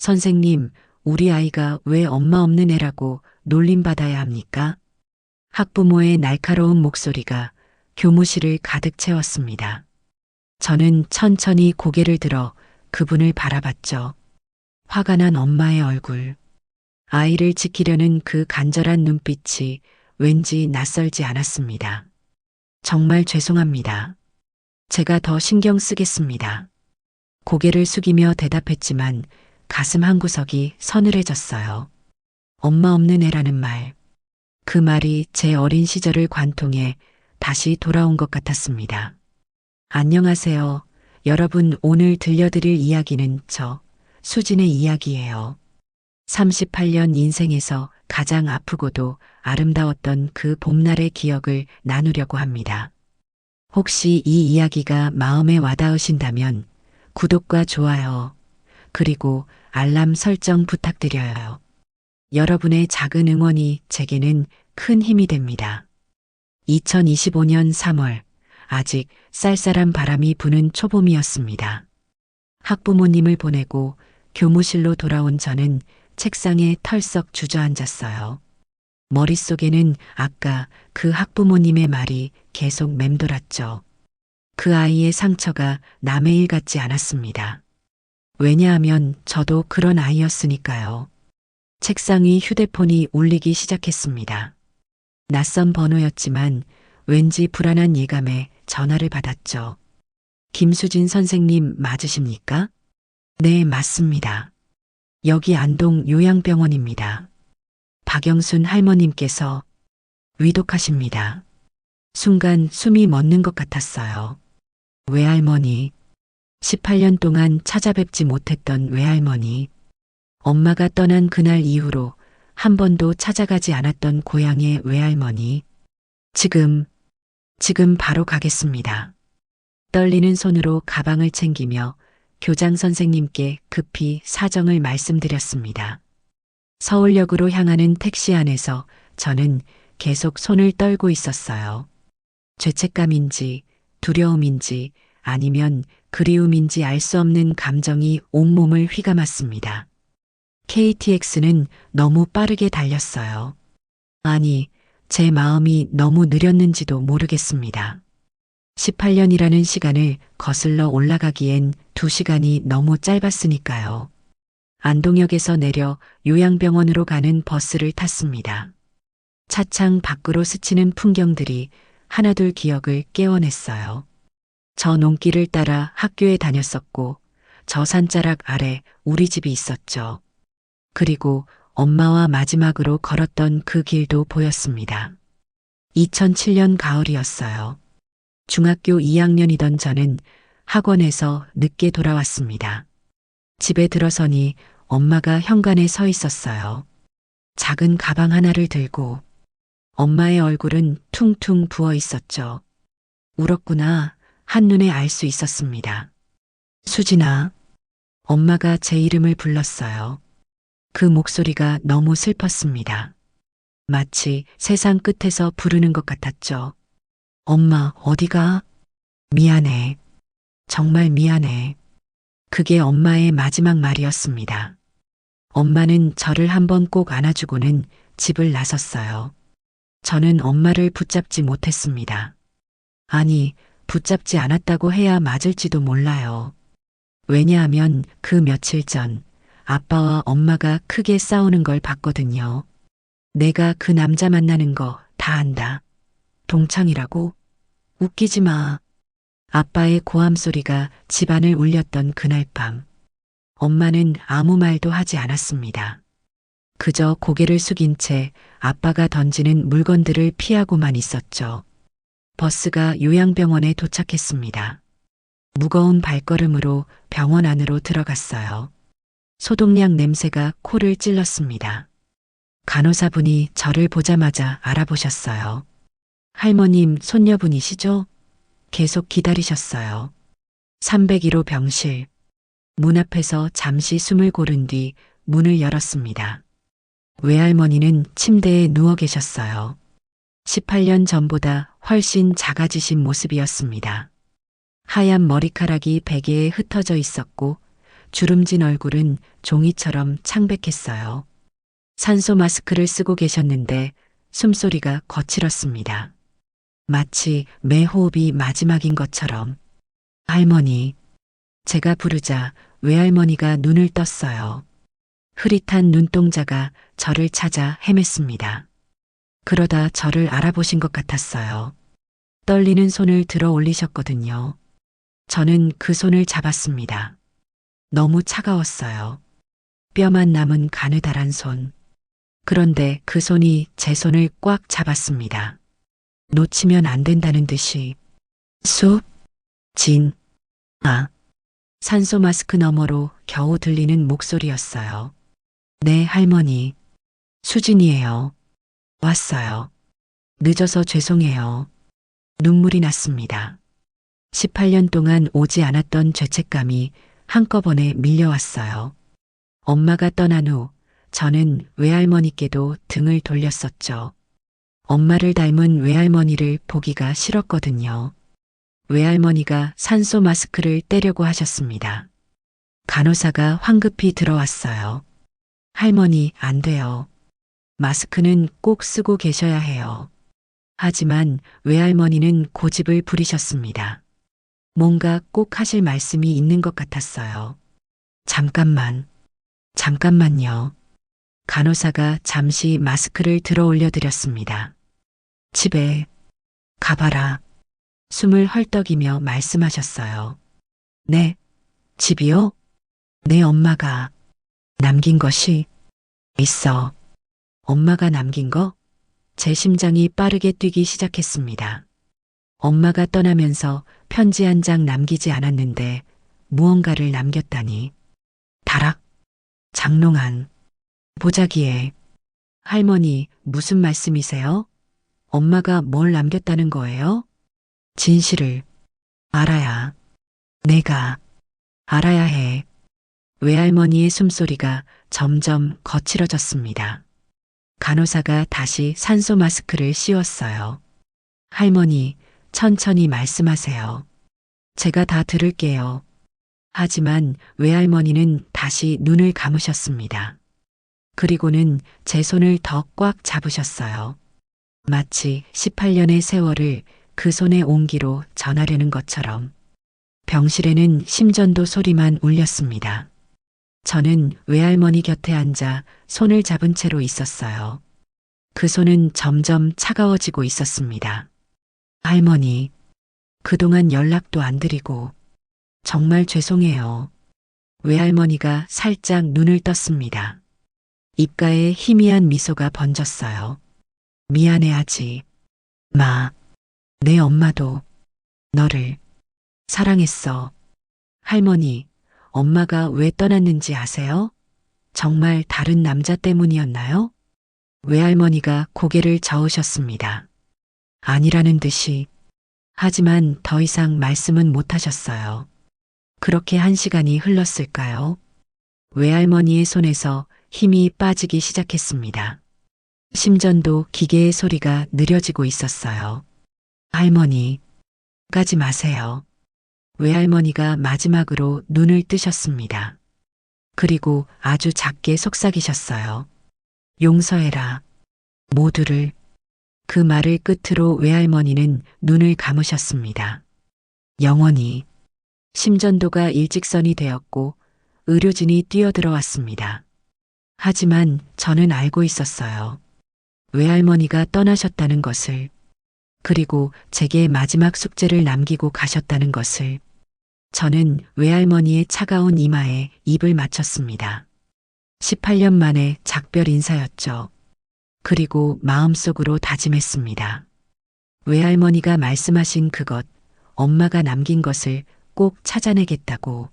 선생님, 우리 아이가 왜 엄마 없는 애라고 놀림받아야 합니까? 학부모의 날카로운 목소리가 교무실을 가득 채웠습니다. 저는 천천히 고개를 들어 그분을 바라봤죠. 화가 난 엄마의 얼굴. 아이를 지키려는 그 간절한 눈빛이 왠지 낯설지 않았습니다. 정말 죄송합니다. 제가 더 신경 쓰겠습니다. 고개를 숙이며 대답했지만 가슴 한구석이 서늘해졌어요. 엄마 없는 애라는 말. 그 말이 제 어린 시절을 관통해 다시 돌아온 것 같았습니다. 안녕하세요. 여러분, 오늘 들려드릴 이야기는 수진의 이야기예요. 38년 인생에서 가장 아프고도 아름다웠던 그 봄날의 기억을 나누려고 합니다. 혹시 이 이야기가 마음에 와닿으신다면 구독과 좋아요, 그리고 알람 설정 부탁드려요. 여러분의 작은 응원이 제게는 큰 힘이 됩니다. 2025년 3월, 아직 쌀쌀한 바람이 부는 초봄이었습니다. 학부모님을 보내고 교무실로 돌아온 저는 책상에 털썩 주저앉았어요. 머릿속에는 아까 그 학부모님의 말이 계속 맴돌았죠. 그 아이의 상처가 남의 일 같지 않았습니다. 왜냐하면 저도 그런 아이였으니까요. 책상 위 휴대폰이 울리기 시작했습니다. 낯선 번호였지만 왠지 불안한 예감에 전화를 받았죠. 김수진 선생님 맞으십니까? 네, 맞습니다. 여기 안동 요양병원입니다. 박영순 할머님께서 위독하십니다. 순간 숨이 멎는 것 같았어요. 외할머니, 18년 동안 찾아뵙지 못했던 외할머니, 엄마가 떠난 그날 이후로 한 번도 찾아가지 않았던 고향의 외할머니. 지금 바로 가겠습니다. 떨리는 손으로 가방을 챙기며 교장 선생님께 급히 사정을 말씀드렸습니다. 서울역으로 향하는 택시 안에서 저는 계속 손을 떨고 있었어요. 죄책감인지 두려움인지 아니면 그리움인지 알 수 없는 감정이 온몸을 휘감았습니다. KTX는 너무 빠르게 달렸어요. 아니, 제 마음이 너무 느렸는지도 모르겠습니다. 18년이라는 시간을 거슬러 올라가기엔 2시간이 너무 짧았으니까요. 안동역에서 내려 요양병원으로 가는 버스를 탔습니다. 차창 밖으로 스치는 풍경들이 하나둘 기억을 깨워냈어요. 저 논길을 따라 학교에 다녔었고 저 산자락 아래 우리 집이 있었죠. 그리고 엄마와 마지막으로 걸었던 그 길도 보였습니다. 2007년 가을이었어요. 중학교 2학년이던 저는 학원에서 늦게 돌아왔습니다. 집에 들어서니 엄마가 현관에 서 있었어요. 작은 가방 하나를 들고. 엄마의 얼굴은 퉁퉁 부어 있었죠. 울었구나. 한눈에 알 수 있었습니다. 수진아. 엄마가 제 이름을 불렀어요. 그 목소리가 너무 슬펐습니다. 마치 세상 끝에서 부르는 것 같았죠. 엄마, 어디가? 미안해. 정말 미안해. 그게 엄마의 마지막 말이었습니다. 엄마는 저를 한번 꼭 안아주고는 집을 나섰어요. 저는 엄마를 붙잡지 못했습니다. 아니, 붙잡지 않았다고 해야 맞을지도 몰라요. 왜냐하면 그 며칠 전 아빠와 엄마가 크게 싸우는 걸 봤거든요. 내가 그 남자 만나는 거 다 안다. 동창이라고? 웃기지 마. 아빠의 고함 소리가 집안을 울렸던 그날 밤. 엄마는 아무 말도 하지 않았습니다. 그저 고개를 숙인 채 아빠가 던지는 물건들을 피하고만 있었죠. 버스가 요양병원에 도착했습니다. 무거운 발걸음으로 병원 안으로 들어갔어요. 소독약 냄새가 코를 찔렀습니다. 간호사분이 저를 보자마자 알아보셨어요. 할머님 손녀분이시죠? 계속 기다리셨어요. 301호 병실. 문 앞에서 잠시 숨을 고른 뒤 문을 열었습니다. 외할머니는 침대에 누워 계셨어요. 18년 전보다 훨씬 작아지신 모습이었습니다. 하얀 머리카락이 베개에 흩어져 있었고 주름진 얼굴은 종이처럼 창백했어요. 산소 마스크를 쓰고 계셨는데 숨소리가 거칠었습니다. 마치 매 호흡이 마지막인 것처럼. 할머니. 제가 부르자 외할머니가 눈을 떴어요. 흐릿한 눈동자가 저를 찾아 헤맸습니다. 그러다 저를 알아보신 것 같았어요. 떨리는 손을 들어 올리셨거든요. 저는 그 손을 잡았습니다. 너무 차가웠어요. 뼈만 남은 가느다란 손. 그런데 그 손이 제 손을 꽉 잡았습니다. 놓치면 안 된다는 듯이. 숲, 진, 아. 산소 마스크 너머로 겨우 들리는 목소리였어요. 네, 할머니. 수진이에요. 왔어요. 늦어서 죄송해요. 눈물이 났습니다. 18년 동안 오지 않았던 죄책감이 한꺼번에 밀려왔어요. 엄마가 떠난 후 저는 외할머니께도 등을 돌렸었죠. 엄마를 닮은 외할머니를 보기가 싫었거든요. 외할머니가 산소 마스크를 떼려고 하셨습니다. 간호사가 황급히 들어왔어요. 할머니, 안 돼요. 마스크는 꼭 쓰고 계셔야 해요. 하지만 외할머니는 고집을 부리셨습니다. 뭔가 꼭 하실 말씀이 있는 것 같았어요. 잠깐만요. 간호사가 잠시 마스크를 들어 올려드렸습니다. 집에 가봐라. 숨을 헐떡이며 말씀하셨어요. 네, 집이요? 내 엄마가 남긴 것이 있어. 엄마가 남긴 거? 제 심장이 빠르게 뛰기 시작했습니다. 엄마가 떠나면서 편지 한 장 남기지 않았는데 무언가를 남겼다니. 다락, 장롱안, 보자기에. 할머니, 무슨 말씀이세요? 엄마가 뭘 남겼다는 거예요? 진실을 알아야, 내가 알아야 해. 외할머니의 숨소리가 점점 거칠어졌습니다. 간호사가 다시 산소 마스크를 씌웠어요. 할머니, 천천히 말씀하세요. 제가 다 들을게요. 하지만 외할머니는 다시 눈을 감으셨습니다. 그리고는 제 손을 더 꽉 잡으셨어요. 마치 18년의 세월을 그 손의 온기로 전하려는 것처럼. 병실에는 심전도 소리만 울렸습니다. 저는 외할머니 곁에 앉아 손을 잡은 채로 있었어요. 그 손은 점점 차가워지고 있었습니다. 할머니, 그동안 연락도 안 드리고 정말 죄송해요. 외할머니가 살짝 눈을 떴습니다. 입가에 희미한 미소가 번졌어요. 미안해하지 마. 내 엄마도 너를 사랑했어. 할머니, 엄마가 왜 떠났는지 아세요? 정말 다른 남자 때문이었나요? 외할머니가 고개를 저으셨습니다. 아니라는 듯이. 하지만 더 이상 말씀은 못 하셨어요. 그렇게 1시간이 흘렀을까요? 외할머니의 손에서 힘이 빠지기 시작했습니다. 심전도 기계의 소리가 느려지고 있었어요. 할머니, 가지 마세요. 외할머니가 마지막으로 눈을 뜨셨습니다. 그리고 아주 작게 속삭이셨어요. 용서해라. 모두를. 그 말을 끝으로 외할머니는 눈을 감으셨습니다. 영원히. 심전도가 일직선이 되었고 의료진이 뛰어들어왔습니다. 하지만 저는 알고 있었어요. 외할머니가 떠나셨다는 것을, 그리고 제게 마지막 숙제를 남기고 가셨다는 것을. 저는 외할머니의 차가운 이마에 입을 맞췄습니다. 18년 만에 작별 인사였죠. 그리고 마음속으로 다짐했습니다. 외할머니가 말씀하신 그것, 엄마가 남긴 것을 꼭 찾아내겠다고.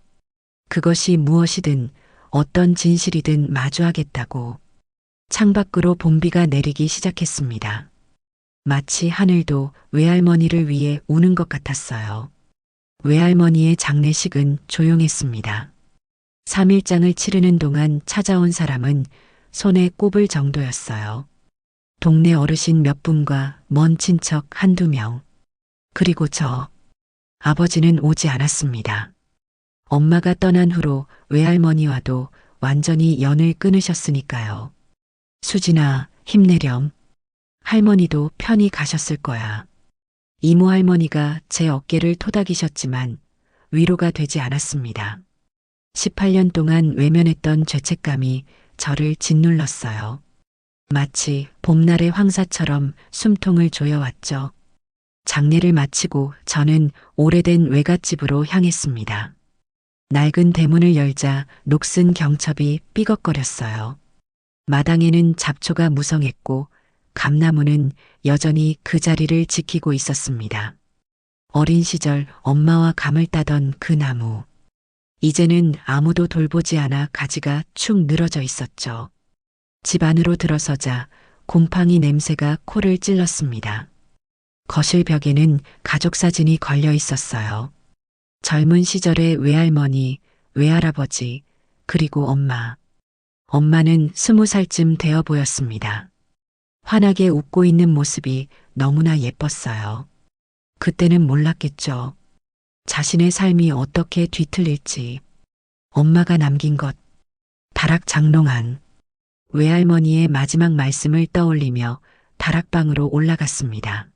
그것이 무엇이든 어떤 진실이든 마주하겠다고. 창밖으로 봄비가 내리기 시작했습니다. 마치 하늘도 외할머니를 위해 우는 것 같았어요. 외할머니의 장례식은 조용했습니다. 3일장을 치르는 동안 찾아온 사람은 손에 꼽을 정도였어요. 동네 어르신 몇 분과 먼 친척 한두 명. 그리고 저. 아버지는 오지 않았습니다. 엄마가 떠난 후로 외할머니와도 완전히 연을 끊으셨으니까요. 수진아, 힘내렴. 할머니도 편히 가셨을 거야. 이모 할머니가 제 어깨를 토닥이셨지만 위로가 되지 않았습니다. 18년 동안 외면했던 죄책감이 저를 짓눌렀어요. 마치 봄날의 황사처럼 숨통을 조여왔죠. 장례를 마치고 저는 오래된 외갓집으로 향했습니다. 낡은 대문을 열자 녹슨 경첩이 삐걱거렸어요. 마당에는 잡초가 무성했고 감나무는 여전히 그 자리를 지키고 있었습니다. 어린 시절 엄마와 감을 따던 그 나무. 이제는 아무도 돌보지 않아 가지가 축 늘어져 있었죠. 집 안으로 들어서자 곰팡이 냄새가 코를 찔렀습니다. 거실 벽에는 가족 사진이 걸려 있었어요. 젊은 시절의 외할머니, 외할아버지, 그리고 엄마. 엄마는 20살쯤 되어 보였습니다. 환하게 웃고 있는 모습이 너무나 예뻤어요. 그때는 몰랐겠죠. 자신의 삶이 어떻게 뒤틀릴지. 엄마가 남긴 것. 다락장롱안. 외할머니의 마지막 말씀을 떠올리며 다락방으로 올라갔습니다.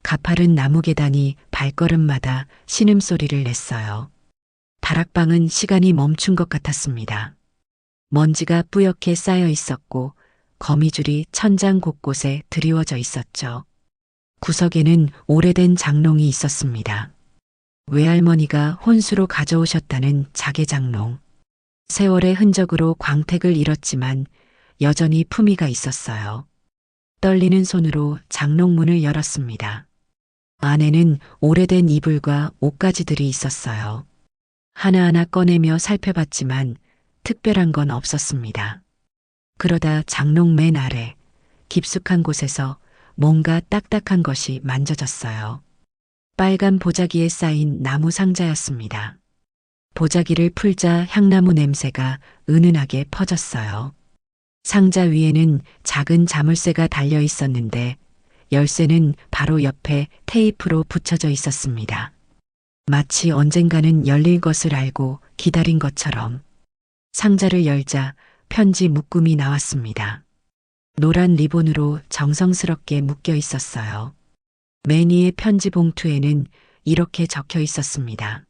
가파른 나무 계단이 발걸음마다 신음소리를 냈어요. 다락방은 시간이 멈춘 것 같았습니다. 먼지가 뿌옇게 쌓여 있었고 거미줄이 천장 곳곳에 드리워져 있었죠. 구석에는 오래된 장롱이 있었습니다. 외할머니가 혼수로 가져오셨다는 자개장롱. 세월의 흔적으로 광택을 잃었지만 여전히 품위가 있었어요. 떨리는 손으로 장롱문을 열었습니다. 안에는 오래된 이불과 옷가지들이 있었어요. 하나하나 꺼내며 살펴봤지만 특별한 건 없었습니다. 그러다 장롱 맨 아래 깊숙한 곳에서 뭔가 딱딱한 것이 만져졌어요. 빨간 보자기에 쌓인 나무 상자였습니다. 보자기를 풀자 향나무 냄새가 은은하게 퍼졌어요. 상자 위에는 작은 자물쇠가 달려 있었는데 열쇠는 바로 옆에 테이프로 붙여져 있었습니다. 마치 언젠가는 열릴 것을 알고 기다린 것처럼. 상자를 열자 편지 묶음이 나왔습니다. 노란 리본으로 정성스럽게 묶여 있었어요. 맨 위의 편지 봉투에는 이렇게 적혀 있었습니다.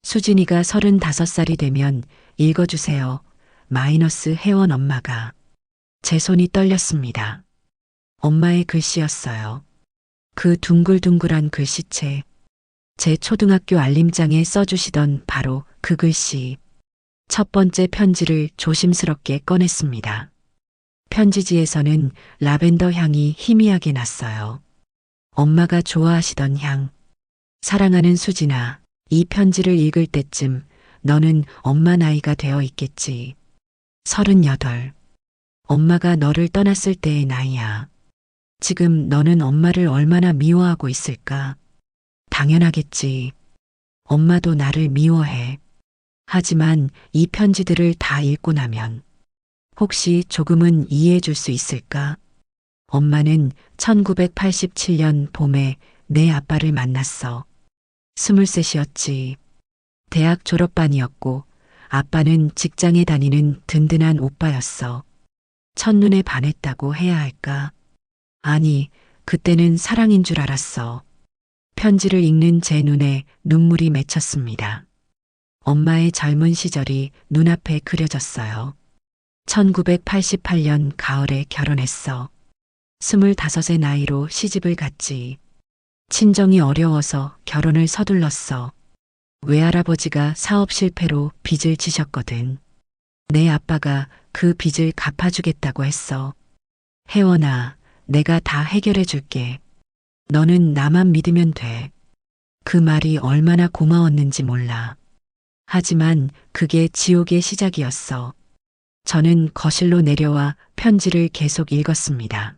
수진이가 35살이 되면 읽어주세요. 마이너스 회원 엄마가. 제 손이 떨렸습니다. 엄마의 글씨였어요. 그 둥글둥글한 글씨체. 제 초등학교 알림장에 써주시던 바로 그 글씨. 첫 번째 편지를 조심스럽게 꺼냈습니다. 편지지에서는 라벤더 향이 희미하게 났어요. 엄마가 좋아하시던 향. 사랑하는 수진아, 이 편지를 읽을 때쯤 너는 엄마 나이가 되어 있겠지. 38. 엄마가 너를 떠났을 때의 나이야. 지금 너는 엄마를 얼마나 미워하고 있을까? 당연하겠지. 엄마도 나를 미워해. 하지만 이 편지들을 다 읽고 나면 혹시 조금은 이해해 줄 수 있을까? 엄마는 1987년 봄에 내 아빠를 만났어. 23이었지. 대학 졸업반이었고 아빠는 직장에 다니는 든든한 오빠였어. 첫눈에 반했다고 해야 할까? 아니, 그때는 사랑인 줄 알았어. 편지를 읽는 제 눈에 눈물이 맺혔습니다. 엄마의 젊은 시절이 눈앞에 그려졌어요. 1988년 가을에 결혼했어. 25의 나이로 시집을 갔지. 친정이 어려워서 결혼을 서둘렀어. 외할아버지가 사업 실패로 빚을 지셨거든. 내 아빠가 그 빚을 갚아주겠다고 했어. 혜원아, 내가 다 해결해 줄게. 너는 나만 믿으면 돼. 그 말이 얼마나 고마웠는지 몰라. 하지만 그게 지옥의 시작이었어. 저는 거실로 내려와 편지를 계속 읽었습니다.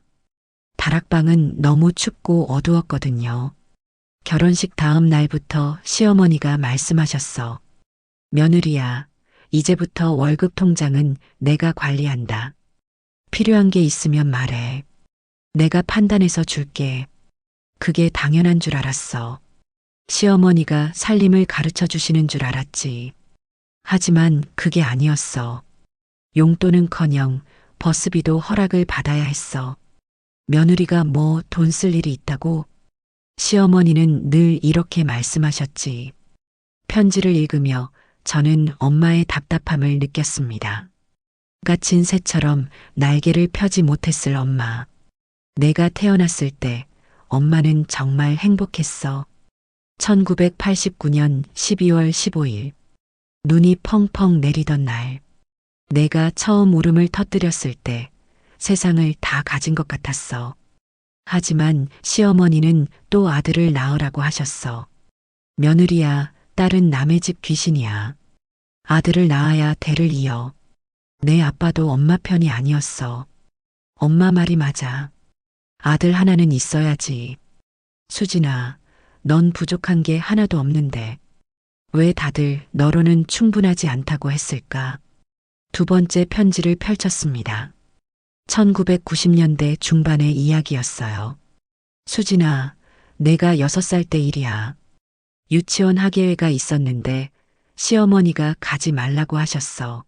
다락방은 너무 춥고 어두웠거든요. 결혼식 다음 날부터 시어머니가 말씀하셨어. 며느리야, 이제부터 월급 통장은 내가 관리한다. 필요한 게 있으면 말해. 내가 판단해서 줄게. 그게 당연한 줄 알았어. 시어머니가 살림을 가르쳐 주시는 줄 알았지. 하지만 그게 아니었어. 용돈은커녕 버스비도 허락을 받아야 했어. 며느리가 뭐 돈 쓸 일이 있다고? 시어머니는 늘 이렇게 말씀하셨지. 편지를 읽으며 저는 엄마의 답답함을 느꼈습니다. 갇힌 새처럼 날개를 펴지 못했을 엄마. 내가 태어났을 때 엄마는 정말 행복했어. 1989년 12월 15일. 눈이 펑펑 내리던 날. 내가 처음 울음을 터뜨렸을 때 세상을 다 가진 것 같았어. 하지만 시어머니는 또 아들을 낳으라고 하셨어. 며느리야, 딸은 남의 집 귀신이야. 아들을 낳아야 대를 이어. 내 아빠도 엄마 편이 아니었어. 엄마 말이 맞아. 아들 하나는 있어야지. 수진아, 넌 부족한 게 하나도 없는데 왜 다들 너로는 충분하지 않다고 했을까? 두 번째 편지를 펼쳤습니다. 1990년대 중반의 이야기였어요. 수진아, 내가 6살 때 일이야. 유치원 학예회가 있었는데 시어머니가 가지 말라고 하셨어.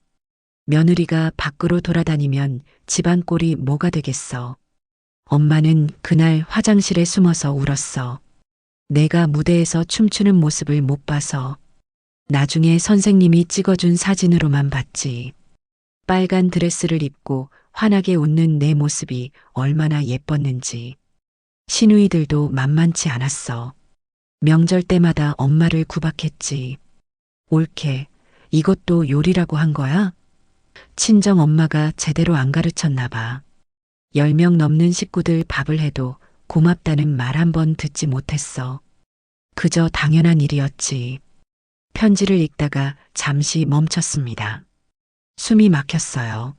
며느리가 밖으로 돌아다니면 집안 꼴이 뭐가 되겠어. 엄마는 그날 화장실에 숨어서 울었어. 내가 무대에서 춤추는 모습을 못 봐서. 나중에 선생님이 찍어준 사진으로만 봤지. 빨간 드레스를 입고 환하게 웃는 내 모습이 얼마나 예뻤는지. 시누이들도 만만치 않았어. 명절 때마다 엄마를 구박했지. 옳게, 이것도 요리라고 한 거야? 친정 엄마가 제대로 안 가르쳤나 봐. 10명 넘는 식구들 밥을 해도 고맙다는 말 한 번 듣지 못했어. 그저 당연한 일이었지. 편지를 읽다가 잠시 멈췄습니다. 숨이 막혔어요.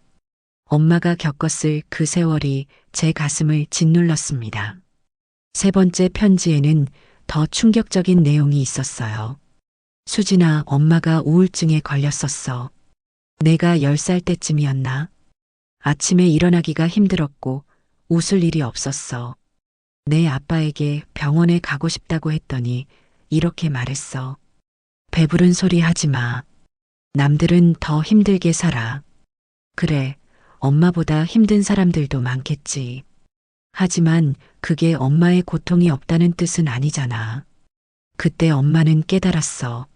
엄마가 겪었을 그 세월이 제 가슴을 짓눌렀습니다. 세 번째 편지에는 더 충격적인 내용이 있었어요. 수진아, 엄마가 우울증에 걸렸었어. 내가 10살 때쯤이었나? 아침에 일어나기가 힘들었고 웃을 일이 없었어. 내 아빠에게 병원에 가고 싶다고 했더니 이렇게 말했어. 배부른 소리 하지 마. 남들은 더 힘들게 살아. 그래, 엄마보다 힘든 사람들도 많겠지. 하지만 그게 엄마의 고통이 없다는 뜻은 아니잖아. 그때 엄마는 깨달았어.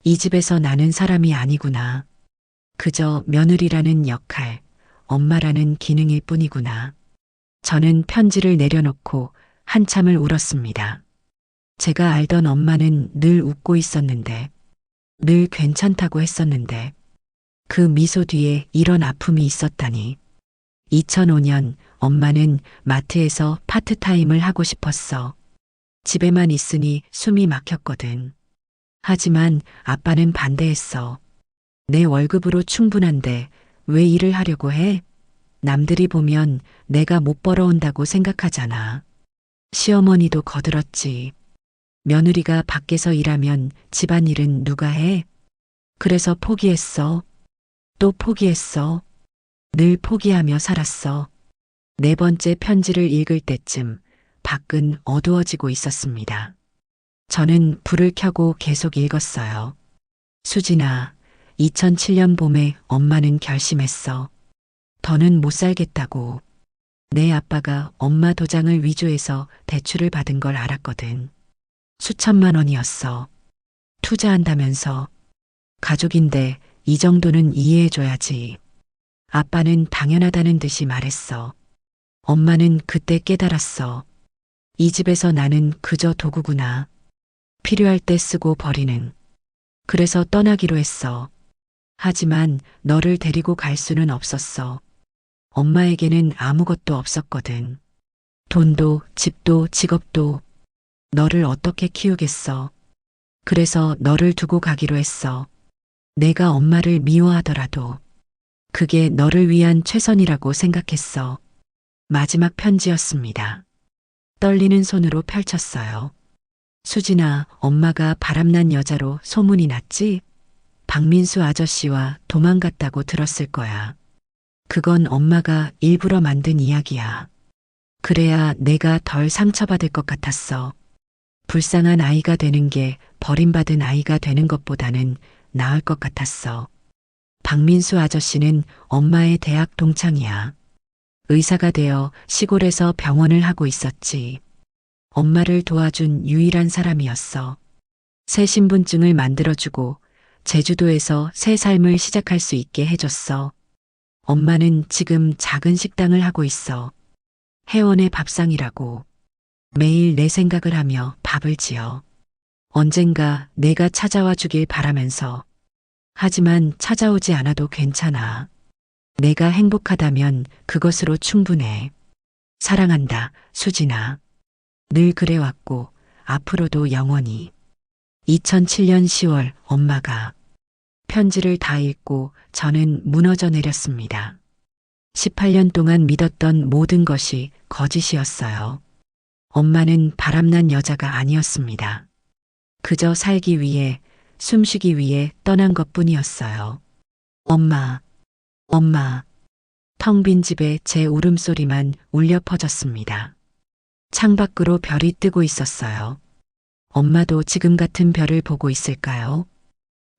이 집에서 나는 사람이 아니구나. 그저 며느리라는 역할, 엄마라는 기능일 뿐이구나. 저는 편지를 내려놓고 한참을 울었습니다. 제가 알던 엄마는 늘 웃고 있었는데, 늘 괜찮다고 했었는데, 그 미소 뒤에 이런 아픔이 있었다니. 2005년 엄마는 마트에서 파트타임을 하고 싶었어. 집에만 있으니 숨이 막혔거든. 하지만 아빠는 반대했어. 내 월급으로 충분한데 왜 일을 하려고 해? 남들이 보면 내가 못 벌어온다고 생각하잖아. 시어머니도 거들었지. 며느리가 밖에서 일하면 집안일은 누가 해? 그래서 포기했어. 또 포기했어. 늘 포기하며 살았어. 네 번째 편지를 읽을 때쯤 밖은 어두워지고 있었습니다. 저는 불을 켜고 계속 읽었어요. 수진아, 2007년 봄에 엄마는 결심했어. 더는 못 살겠다고. 내 아빠가 엄마 도장을 위조해서 대출을 받은 걸 알았거든. 수천만 원이었어. 투자한다면서. 가족인데 이 정도는 이해해줘야지. 아빠는 당연하다는 듯이 말했어. 엄마는 그때 깨달았어. 이 집에서 나는 그저 도구구나. 필요할 때 쓰고 버리는. 그래서 떠나기로 했어. 하지만 너를 데리고 갈 수는 없었어. 엄마에게는 아무것도 없었거든. 돈도, 집도, 직업도. 너를 어떻게 키우겠어. 그래서 너를 두고 가기로 했어. 내가 엄마를 미워하더라도 그게 너를 위한 최선이라고 생각했어. 마지막 편지였습니다. 떨리는 손으로 펼쳤어요. 수진아, 엄마가 바람난 여자로 소문이 났지? 박민수 아저씨와 도망갔다고 들었을 거야. 그건 엄마가 일부러 만든 이야기야. 그래야 내가 덜 상처받을 것 같았어. 불쌍한 아이가 되는 게 버림받은 아이가 되는 것보다는 나을 것 같았어. 박민수 아저씨는 엄마의 대학 동창이야. 의사가 되어 시골에서 병원을 하고 있었지. 엄마를 도와준 유일한 사람이었어. 새 신분증을 만들어주고 제주도에서 새 삶을 시작할 수 있게 해줬어. 엄마는 지금 작은 식당을 하고 있어. 회원의 밥상이라고. 매일 내 생각을 하며 밥을 지어. 언젠가 내가 찾아와 주길 바라면서. 하지만 찾아오지 않아도 괜찮아. 내가 행복하다면 그것으로 충분해. 사랑한다, 수진아. 늘 그래왔고 앞으로도 영원히. 2007년 10월 엄마가 편지를 다 읽고 저는 무너져 내렸습니다. 18년 동안 믿었던 모든 것이 거짓이었어요. 엄마는 바람난 여자가 아니었습니다. 그저 살기 위해, 숨쉬기 위해 떠난 것뿐이었어요. 엄마, 엄마. 텅 빈 집에 제 울음소리만 울려 퍼졌습니다. 창밖으로 별이 뜨고 있었어요. 엄마도 지금 같은 별을 보고 있을까요?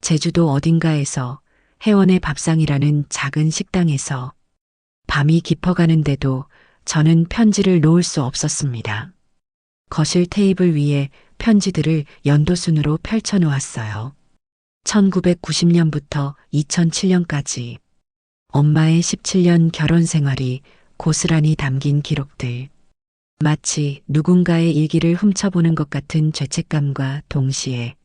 제주도 어딘가에서 혜원의 밥상이라는 작은 식당에서 밤이 깊어가는데도 저는 편지를 놓을 수 없었습니다. 거실 테이블 위에 편지들을 연도순으로 펼쳐 놓았어요. 1990년부터 2007년까지 엄마의 17년 결혼 생활이 고스란히 담긴 기록들. 마치 누군가의 일기를 훔쳐보는 것 같은 죄책감과 동시에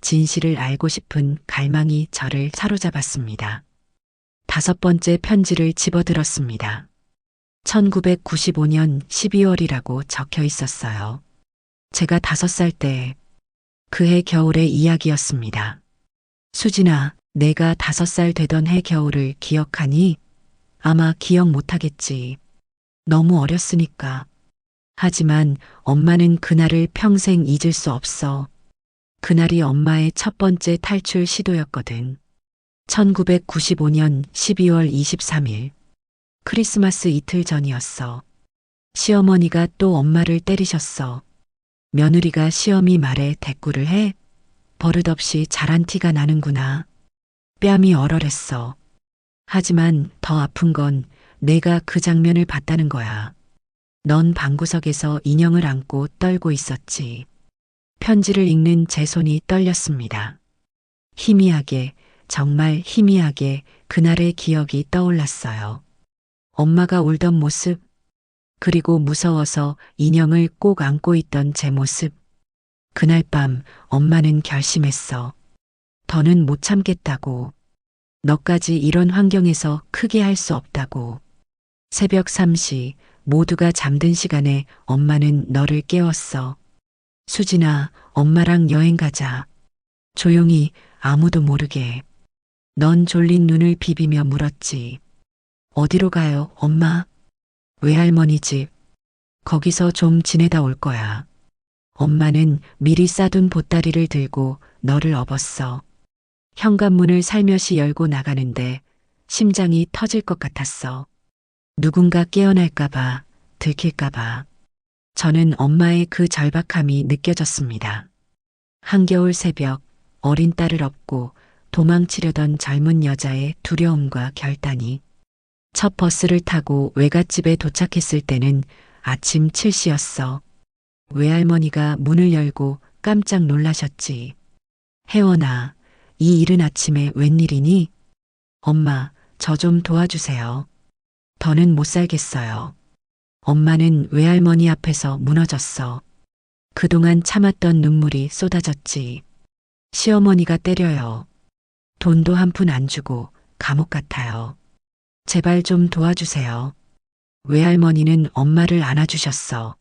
진실을 알고 싶은 갈망이 저를 사로잡았습니다. 5번째 편지를 집어들었습니다. 1995년 12월이라고 적혀 있었어요. 제가 5살 때 그해 겨울의 이야기였습니다. 수진아, 내가 5살 되던 해 겨울을 기억하니? 아마 기억 못하겠지. 너무 어렸으니까. 하지만 엄마는 그날을 평생 잊을 수 없어. 그날이 엄마의 첫 번째 탈출 시도였거든. 1995년 12월 23일. 크리스마스 이틀 전이었어. 시어머니가 또 엄마를 때리셨어. 며느리가 시어미 말에 대꾸를 해? 버릇없이 잘한 티가 나는구나. 뺨이 얼얼했어. 하지만 더 아픈 건 내가 그 장면을 봤다는 거야. 넌 방구석에서 인형을 안고 떨고 있었지. 편지를 읽는 제 손이 떨렸습니다. 희미하게, 정말 희미하게 그날의 기억이 떠올랐어요. 엄마가 울던 모습, 그리고 무서워서 인형을 꼭 안고 있던 제 모습. 그날 밤 엄마는 결심했어. 더는 못 참겠다고. 너까지 이런 환경에서 크게 할 수 없다고. 새벽 3시 모두가 잠든 시간에 엄마는 너를 깨웠어. 수진아, 엄마랑 여행 가자. 조용히 아무도 모르게. 넌 졸린 눈을 비비며 물었지. 어디로 가요, 엄마? 외할머니 집. 거기서 좀 지내다 올 거야. 엄마는 미리 싸둔 보따리를 들고 너를 업었어. 현관문을 살며시 열고 나가는데 심장이 터질 것 같았어. 누군가 깨어날까봐, 들킬까봐. 저는 엄마의 그 절박함이 느껴졌습니다. 한겨울 새벽, 어린 딸을 업고 도망치려던 젊은 여자의 두려움과 결단이. 첫 버스를 타고 외갓집에 도착했을 때는 아침 7시였어. 외할머니가 문을 열고 깜짝 놀라셨지. 혜원아, 이 이른 아침에 웬일이니? 엄마, 저 좀 도와주세요. 더는 못 살겠어요. 엄마는 외할머니 앞에서 무너졌어. 그동안 참았던 눈물이 쏟아졌지. 시어머니가 때려요. 돈도 한 푼 안 주고 감옥 같아요. 제발 좀 도와주세요. 외할머니는 엄마를 안아주셨어.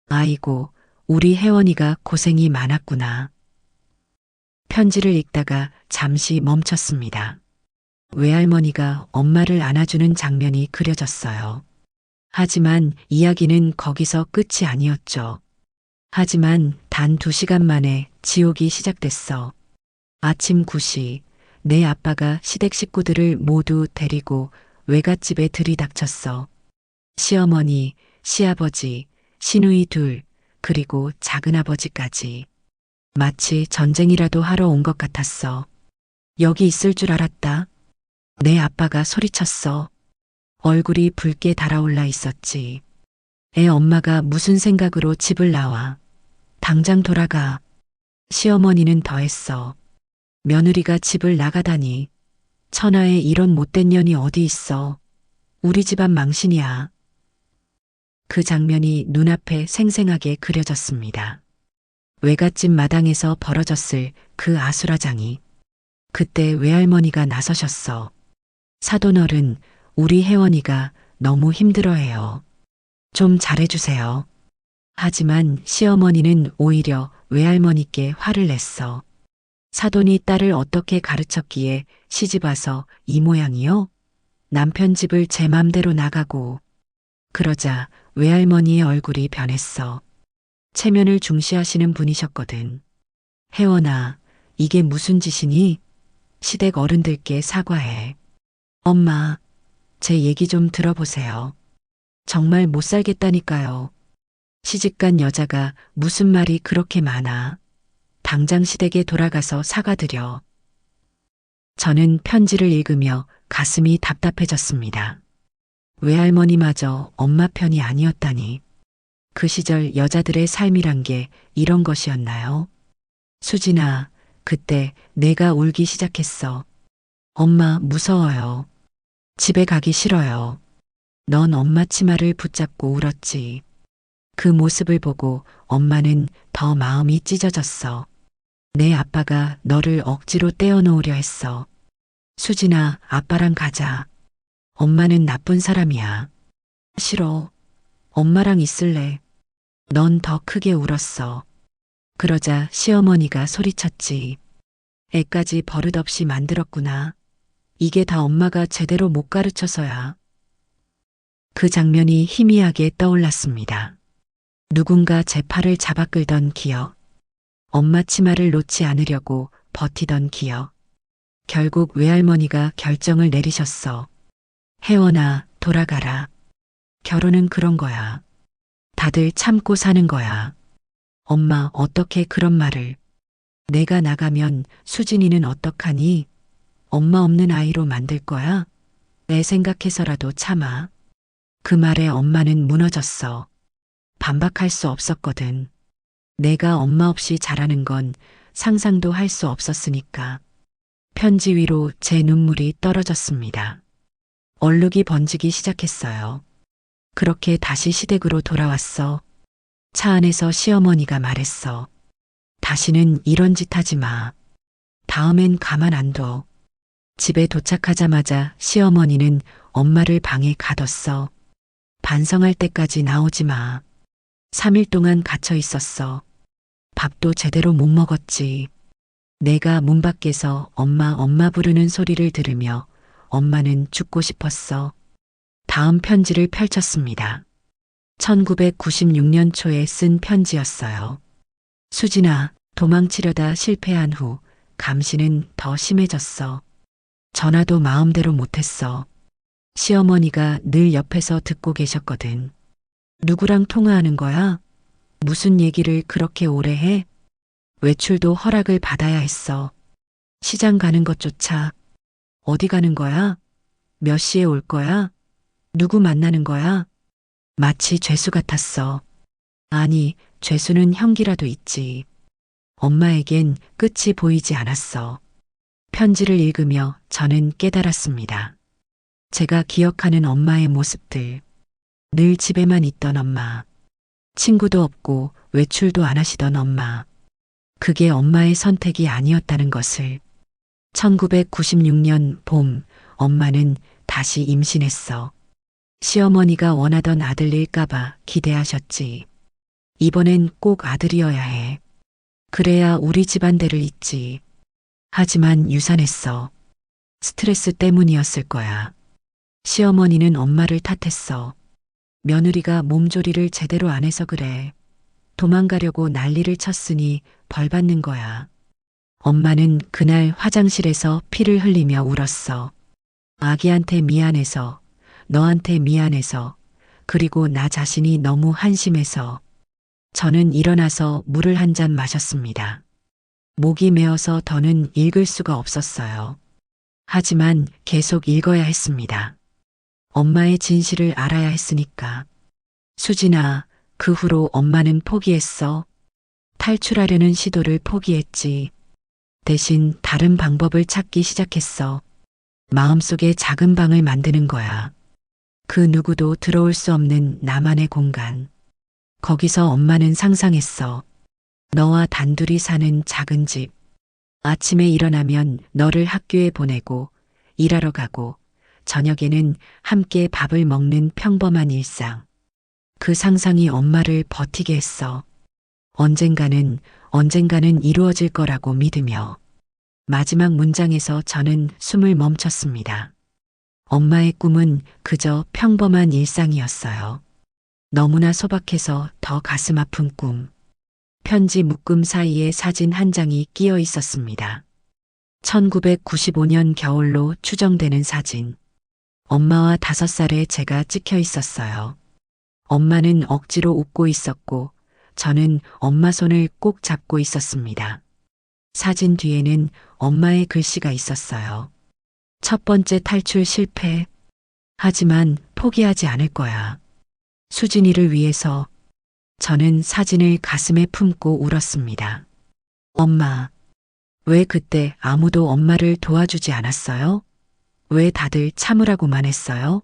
아이고, 우리 혜원이가 고생이 많았구나. 편지를 읽다가 잠시 멈췄습니다. 외할머니가 엄마를 안아주는 장면이 그려졌어요. 하지만 이야기는 거기서 끝이 아니었죠. 하지만 단 2시간 만에 지옥이 시작됐어. 아침 9시, 내 아빠가 시댁 식구들을 모두 데리고 외갓집에 들이닥쳤어. 시어머니, 시아버지, 시누이 둘, 그리고 작은아버지까지. 마치 전쟁이라도 하러 온 것 같았어. 여기 있을 줄 알았다. 내 아빠가 소리쳤어. 얼굴이 붉게 달아올라 있었지. 애 엄마가 무슨 생각으로 집을 나와. 당장 돌아가. 시어머니는 더했어. 며느리가 집을 나가다니. 천하에 이런 못된 년이 어디 있어. 우리 집안 망신이야. 그 장면이 눈앞에 생생하게 그려졌습니다. 외갓집 마당에서 벌어졌을 그 아수라장이. 그때 외할머니가 나서셨어. 사돈어른, 우리 혜원이가 너무 힘들어해요. 좀 잘해주세요. 하지만 시어머니는 오히려 외할머니께 화를 냈어. 사돈이 딸을 어떻게 가르쳤기에 시집와서 이 모양이요? 남편 집을 제 맘대로 나가고. 그러자 외할머니의 얼굴이 변했어. 체면을 중시하시는 분이셨거든. 혜원아, 이게 무슨 짓이니? 시댁 어른들께 사과해. 엄마, 제 얘기 좀 들어보세요. 정말 못 살겠다니까요. 시집간 여자가 무슨 말이 그렇게 많아. 당장 시댁에 돌아가서 사과드려. 저는 편지를 읽으며 가슴이 답답해졌습니다. 외할머니마저 엄마 편이 아니었다니. 그 시절 여자들의 삶이란 게 이런 것이었나요? 수진아, 그때 내가 울기 시작했어. 엄마 무서워요. 집에 가기 싫어요. 넌 엄마 치마를 붙잡고 울었지. 그 모습을 보고 엄마는 더 마음이 찢어졌어. 내 아빠가 너를 억지로 떼어놓으려 했어. 수진아, 아빠랑 가자. 엄마는 나쁜 사람이야. 싫어. 엄마랑 있을래. 넌 더 크게 울었어. 그러자 시어머니가 소리쳤지. 애까지 버릇없이 만들었구나. 이게 다 엄마가 제대로 못 가르쳐서야. 그 장면이 희미하게 떠올랐습니다. 누군가 제 팔을 잡아 끌던 기억. 엄마 치마를 놓지 않으려고 버티던 기억. 결국 외할머니가 결정을 내리셨어. 혜원아, 돌아가라. 결혼은 그런 거야. 다들 참고 사는 거야. 엄마, 어떻게 그런 말을. 내가 나가면 수진이는 어떡하니? 엄마 없는 아이로 만들 거야? 내 생각해서라도 참아. 그 말에 엄마는 무너졌어. 반박할 수 없었거든. 내가 엄마 없이 자라는 건 상상도 할 수 없었으니까. 편지 위로 제 눈물이 떨어졌습니다. 얼룩이 번지기 시작했어요. 그렇게 다시 시댁으로 돌아왔어. 차 안에서 시어머니가 말했어. 다시는 이런 짓 하지 마. 다음엔 가만 안 둬. 집에 도착하자마자 시어머니는 엄마를 방에 가뒀어. 반성할 때까지 나오지 마. 3일 동안 갇혀 있었어. 밥도 제대로 못 먹었지. 내가 문 밖에서 엄마 엄마 부르는 소리를 들으며 엄마는 죽고 싶었어. 다음 편지를 펼쳤습니다. 1996년 초에 쓴 편지였어요. 수진아, 도망치려다 실패한 후 감시는 더 심해졌어. 전화도 마음대로 못했어. 시어머니가 늘 옆에서 듣고 계셨거든. 누구랑 통화하는 거야? 무슨 얘기를 그렇게 오래 해? 외출도 허락을 받아야 했어. 시장 가는 것조차. 어디 가는 거야? 몇 시에 올 거야? 누구 만나는 거야? 마치 죄수 같았어. 아니, 죄수는 형기라도 있지. 엄마에겐 끝이 보이지 않았어. 편지를 읽으며 저는 깨달았습니다. 제가 기억하는 엄마의 모습들. 늘 집에만 있던 엄마. 친구도 없고 외출도 안 하시던 엄마. 그게 엄마의 선택이 아니었다는 것을. 1996년 봄, 엄마는 다시 임신했어. 시어머니가 원하던 아들일까봐 기대하셨지. 이번엔 꼭 아들이어야 해. 그래야 우리 집안대를 잇지. 하지만 유산했어. 스트레스 때문이었을 거야. 시어머니는 엄마를 탓했어. 며느리가 몸조리를 제대로 안 해서 그래. 도망가려고 난리를 쳤으니 벌 받는 거야. 엄마는 그날 화장실에서 피를 흘리며 울었어. 아기한테 미안해서, 너한테 미안해서, 그리고 나 자신이 너무 한심해서. 저는 일어나서 물을 한 잔 마셨습니다. 목이 메어서 더는 읽을 수가 없었어요. 하지만 계속 읽어야 했습니다. 엄마의 진실을 알아야 했으니까. 수진아, 그 후로 엄마는 포기했어. 탈출하려는 시도를 포기했지. 대신 다른 방법을 찾기 시작했어. 마음속에 작은 방을 만드는 거야. 그 누구도 들어올 수 없는 나만의 공간. 거기서 엄마는 상상했어. 너와 단둘이 사는 작은 집. 아침에 일어나면 너를 학교에 보내고 일하러 가고 저녁에는 함께 밥을 먹는 평범한 일상. 그 상상이 엄마를 버티게 했어. 언젠가는 이루어질 거라고 믿으며. 마지막 문장에서 저는 숨을 멈췄습니다. 엄마의 꿈은 그저 평범한 일상이었어요. 너무나 소박해서 더 가슴 아픈 꿈. 편지 묶음 사이에 사진 한 장이 끼어 있었습니다. 1995년 겨울로 추정되는 사진. 엄마와 5살의 제가 찍혀 있었어요. 엄마는 억지로 웃고 있었고 저는 엄마 손을 꼭 잡고 있었습니다. 사진 뒤에는 엄마의 글씨가 있었어요. 첫 번째 탈출 실패. 하지만 포기하지 않을 거야. 수진이를 위해서. 저는 사진을 가슴에 품고 울었습니다. 엄마, 왜 그때 아무도 엄마를 도와주지 않았어요? 왜 다들 참으라고만 했어요?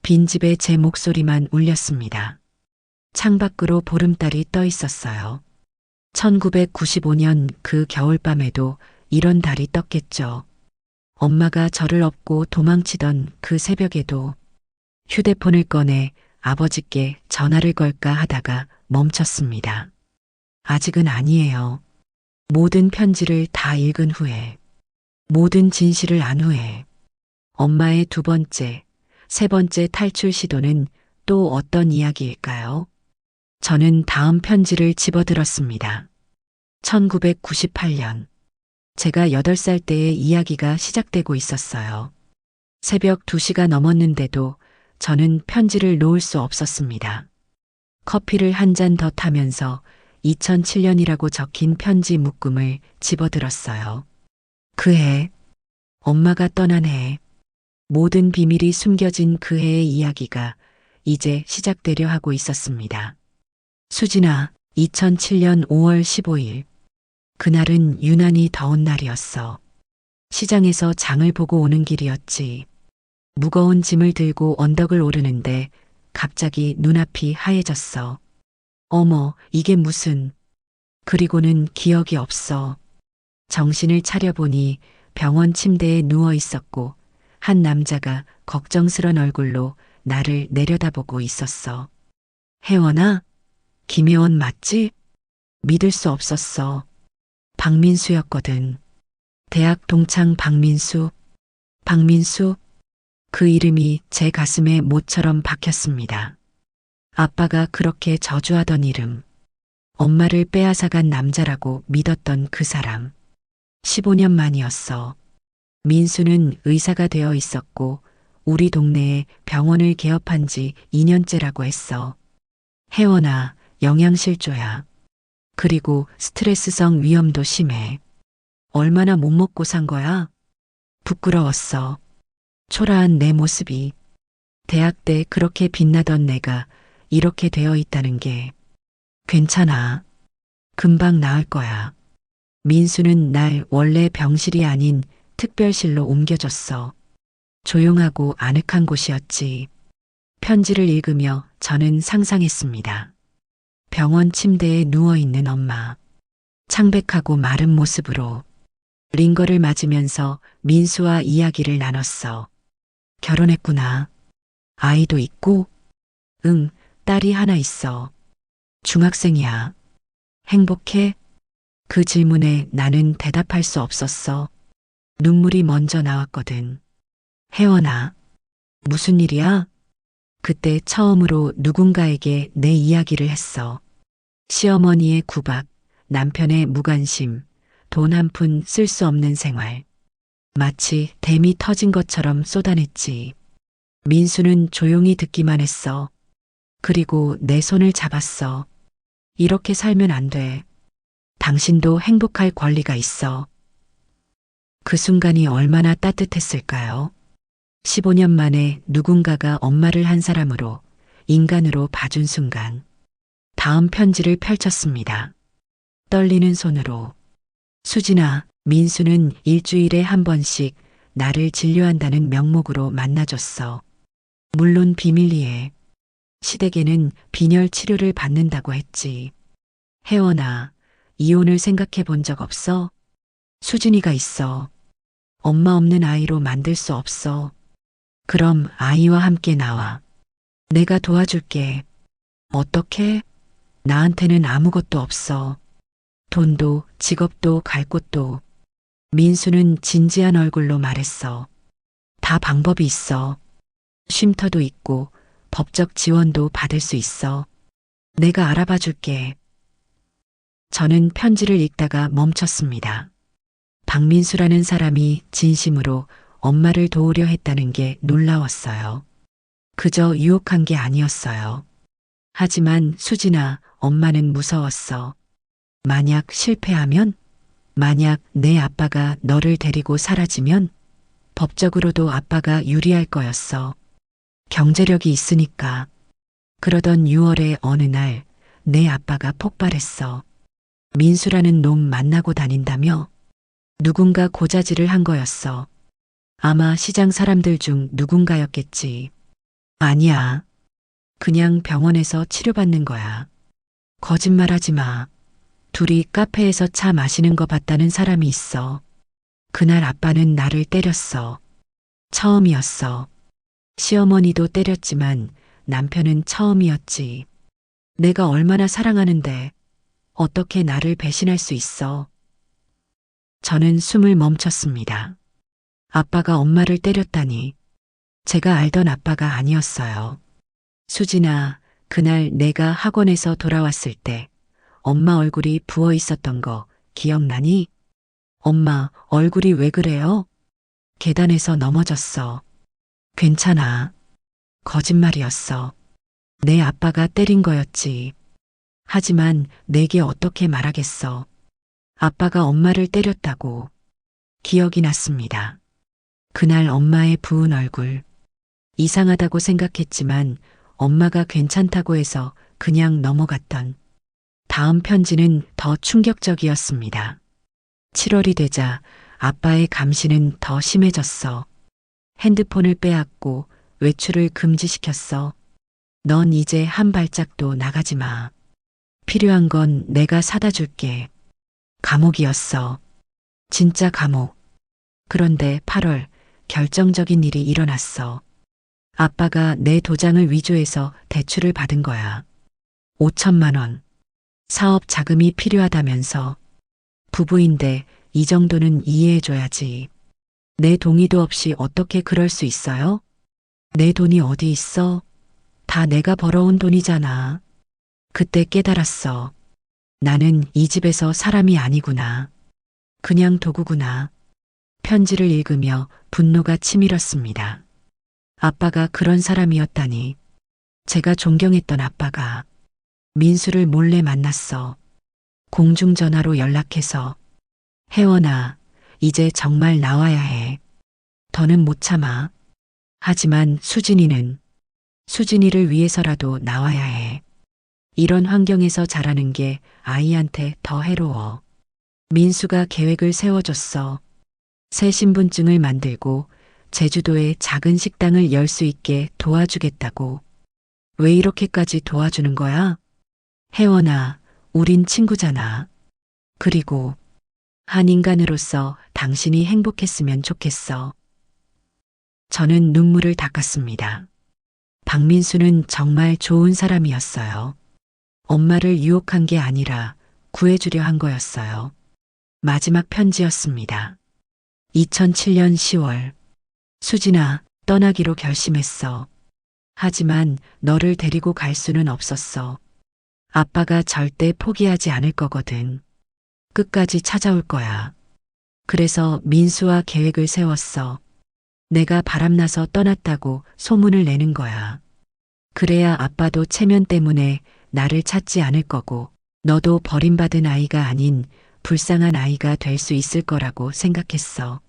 빈집에 제 목소리만 울렸습니다. 창밖으로 보름달이 떠 있었어요. 1995년 그 겨울밤에도 이런 달이 떴겠죠. 엄마가 저를 업고 도망치던 그 새벽에도. 휴대폰을 꺼내 아버지께 전화를 걸까 하다가 멈췄습니다. 아직은 아니에요. 모든 편지를 다 읽은 후에, 모든 진실을 안 후에, 엄마의 2번째, 3번째 탈출 시도는 또 어떤 이야기일까요? 저는 다음 편지를 집어들었습니다. 1998년. 제가 8살 때의 이야기가 시작되고 있었어요. 새벽 2시가 넘었는데도 저는 편지를 놓을 수 없었습니다. 커피를 한 잔 더 타면서 2007년이라고 적힌 편지 묶음을 집어들었어요. 그 해, 엄마가 떠난 해, 모든 비밀이 숨겨진 그 해의 이야기가 이제 시작되려 하고 있었습니다. 수진아, 2007년 5월 15일. 그날은 유난히 더운 날이었어. 시장에서 장을 보고 오는 길이었지. 무거운 짐을 들고 언덕을 오르는데 갑자기 눈앞이 하얘졌어. 어머, 이게 무슨. 그리고는 기억이 없어. 정신을 차려보니 병원 침대에 누워 있었고 한 남자가 걱정스런 얼굴로 나를 내려다보고 있었어. 혜원아? 김혜원 맞지? 믿을 수 없었어. 박민수였거든. 대학 동창 박민수. 박민수? 그 이름이 제 가슴에 못처럼 박혔습니다. 아빠가 그렇게 저주하던 이름. 엄마를 빼앗아간 남자라고 믿었던 그 사람. 15년 만이었어. 민수는 의사가 되어 있었고 우리 동네에 병원을 개업한 지 2년째라고 했어. 혜원아, 영양실조야. 그리고 스트레스성 위염도 심해. 얼마나 못 먹고 산 거야? 부끄러웠어. 초라한 내 모습이. 대학 때 그렇게 빛나던 내가 이렇게 되어 있다는 게. 괜찮아. 금방 나을 거야. 민수는 날 원래 병실이 아닌 특별실로 옮겨줬어. 조용하고 아늑한 곳이었지. 편지를 읽으며 저는 상상했습니다. 병원 침대에 누워있는 엄마. 창백하고 마른 모습으로. 링거를 맞으면서 민수와 이야기를 나눴어. 결혼했구나. 아이도 있고? 응, 딸이 하나 있어. 중학생이야. 행복해? 그 질문에 나는 대답할 수 없었어. 눈물이 먼저 나왔거든. 혜원아, 무슨 일이야? 그때 처음으로 누군가에게 내 이야기를 했어. 시어머니의 구박, 남편의 무관심, 돈 한 푼 쓸 수 없는 생활. 마치 댐이 터진 것처럼 쏟아냈지. 민수는 조용히 듣기만 했어. 그리고 내 손을 잡았어. 이렇게 살면 안 돼. 당신도 행복할 권리가 있어. 그 순간이 얼마나 따뜻했을까요? 15년 만에 누군가가 엄마를 한 사람으로, 인간으로 봐준 순간. 다음 편지를 펼쳤습니다. 떨리는 손으로. 수진아, 민수는 일주일에 한 번씩 나를 진료한다는 명목으로 만나줬어. 물론 비밀리에. 시댁에는 빈혈 치료를 받는다고 했지. 혜원아, 이혼을 생각해 본 적 없어? 수진이가 있어. 엄마 없는 아이로 만들 수 없어. 그럼 아이와 함께 나와. 내가 도와줄게. 어떻게? 나한테는 아무것도 없어. 돈도, 직업도, 갈 곳도. 민수는 진지한 얼굴로 말했어. 다 방법이 있어. 쉼터도 있고, 법적 지원도 받을 수 있어. 내가 알아봐 줄게. 저는 편지를 읽다가 멈췄습니다. 박민수라는 사람이 진심으로 엄마를 도우려 했다는 게 놀라웠어요. 그저 유혹한 게 아니었어요. 하지만 수진아, 엄마는 무서웠어. 만약 실패하면? 만약 내 아빠가 너를 데리고 사라지면? 법적으로도 아빠가 유리할 거였어. 경제력이 있으니까. 그러던 6월의 어느 날, 내 아빠가 폭발했어. 민수라는 놈 만나고 다닌다며? 누군가 고자질을 한 거였어. 아마 시장 사람들 중 누군가였겠지. 아니야. 그냥 병원에서 치료받는 거야. 거짓말하지 마. 둘이 카페에서 차 마시는 거 봤다는 사람이 있어. 그날 아빠는 나를 때렸어. 처음이었어. 시어머니도 때렸지만 남편은 처음이었지. 내가 얼마나 사랑하는데 어떻게 나를 배신할 수 있어? 저는 숨을 멈췄습니다. 아빠가 엄마를 때렸다니. 제가 알던 아빠가 아니었어요. 수진아, 그날 내가 학원에서 돌아왔을 때 엄마 얼굴이 부어 있었던 거 기억나니? 엄마, 얼굴이 왜 그래요? 계단에서 넘어졌어. 괜찮아. 거짓말이었어. 내 아빠가 때린 거였지. 하지만 내게 어떻게 말하겠어. 아빠가 엄마를 때렸다고. 기억이 났습니다. 그날 엄마의 부은 얼굴. 이상하다고 생각했지만 엄마가 괜찮다고 해서 그냥 넘어갔던. 다음 편지는 더 충격적이었습니다. 7월이 되자 아빠의 감시는 더 심해졌어. 핸드폰을 빼앗고 외출을 금지시켰어. 넌 이제 한 발짝도 나가지 마. 필요한 건 내가 사다 줄게. 감옥이었어. 진짜 감옥. 그런데 8월 결정적인 일이 일어났어. 아빠가 내 도장을 위조해서 대출을 받은 거야. 5천만 원. 사업 자금이 필요하다면서. 부부인데 이 정도는 이해해줘야지. 내 동의도 없이 어떻게 그럴 수 있어요? 내 돈이 어디 있어? 다 내가 벌어온 돈이잖아. 그때 깨달았어. 나는 이 집에서 사람이 아니구나. 그냥 도구구나. 편지를 읽으며 분노가 치밀었습니다. 아빠가 그런 사람이었다니. 제가 존경했던 아빠가 민수를 몰래 만났어. 공중전화로 연락해서 혜원아, 이제 정말 나와야 해. 더는 못 참아. 하지만 수진이를 위해서라도 나와야 해. 이런 환경에서 자라는 게 아이한테 더 해로워. 민수가 계획을 세워줬어. 새 신분증을 만들고 제주도에 작은 식당을 열 수 있게 도와주겠다고. 왜 이렇게까지 도와주는 거야? 혜원아, 우린 친구잖아. 그리고 한 인간으로서 당신이 행복했으면 좋겠어. 저는 눈물을 닦았습니다. 박민수는 정말 좋은 사람이었어요. 엄마를 유혹한 게 아니라 구해주려 한 거였어요. 마지막 편지였습니다. 2007년 10월. 수진아, 떠나기로 결심했어. 하지만 너를 데리고 갈 수는 없었어. 아빠가 절대 포기하지 않을 거거든. 끝까지 찾아올 거야. 그래서 민수와 계획을 세웠어. 내가 바람나서 떠났다고 소문을 내는 거야. 그래야 아빠도 체면 때문에 나를 찾지 않을 거고 너도 버림받은 아이가 아닌 불쌍한 아이가 될 수 있을 거라고 생각했어.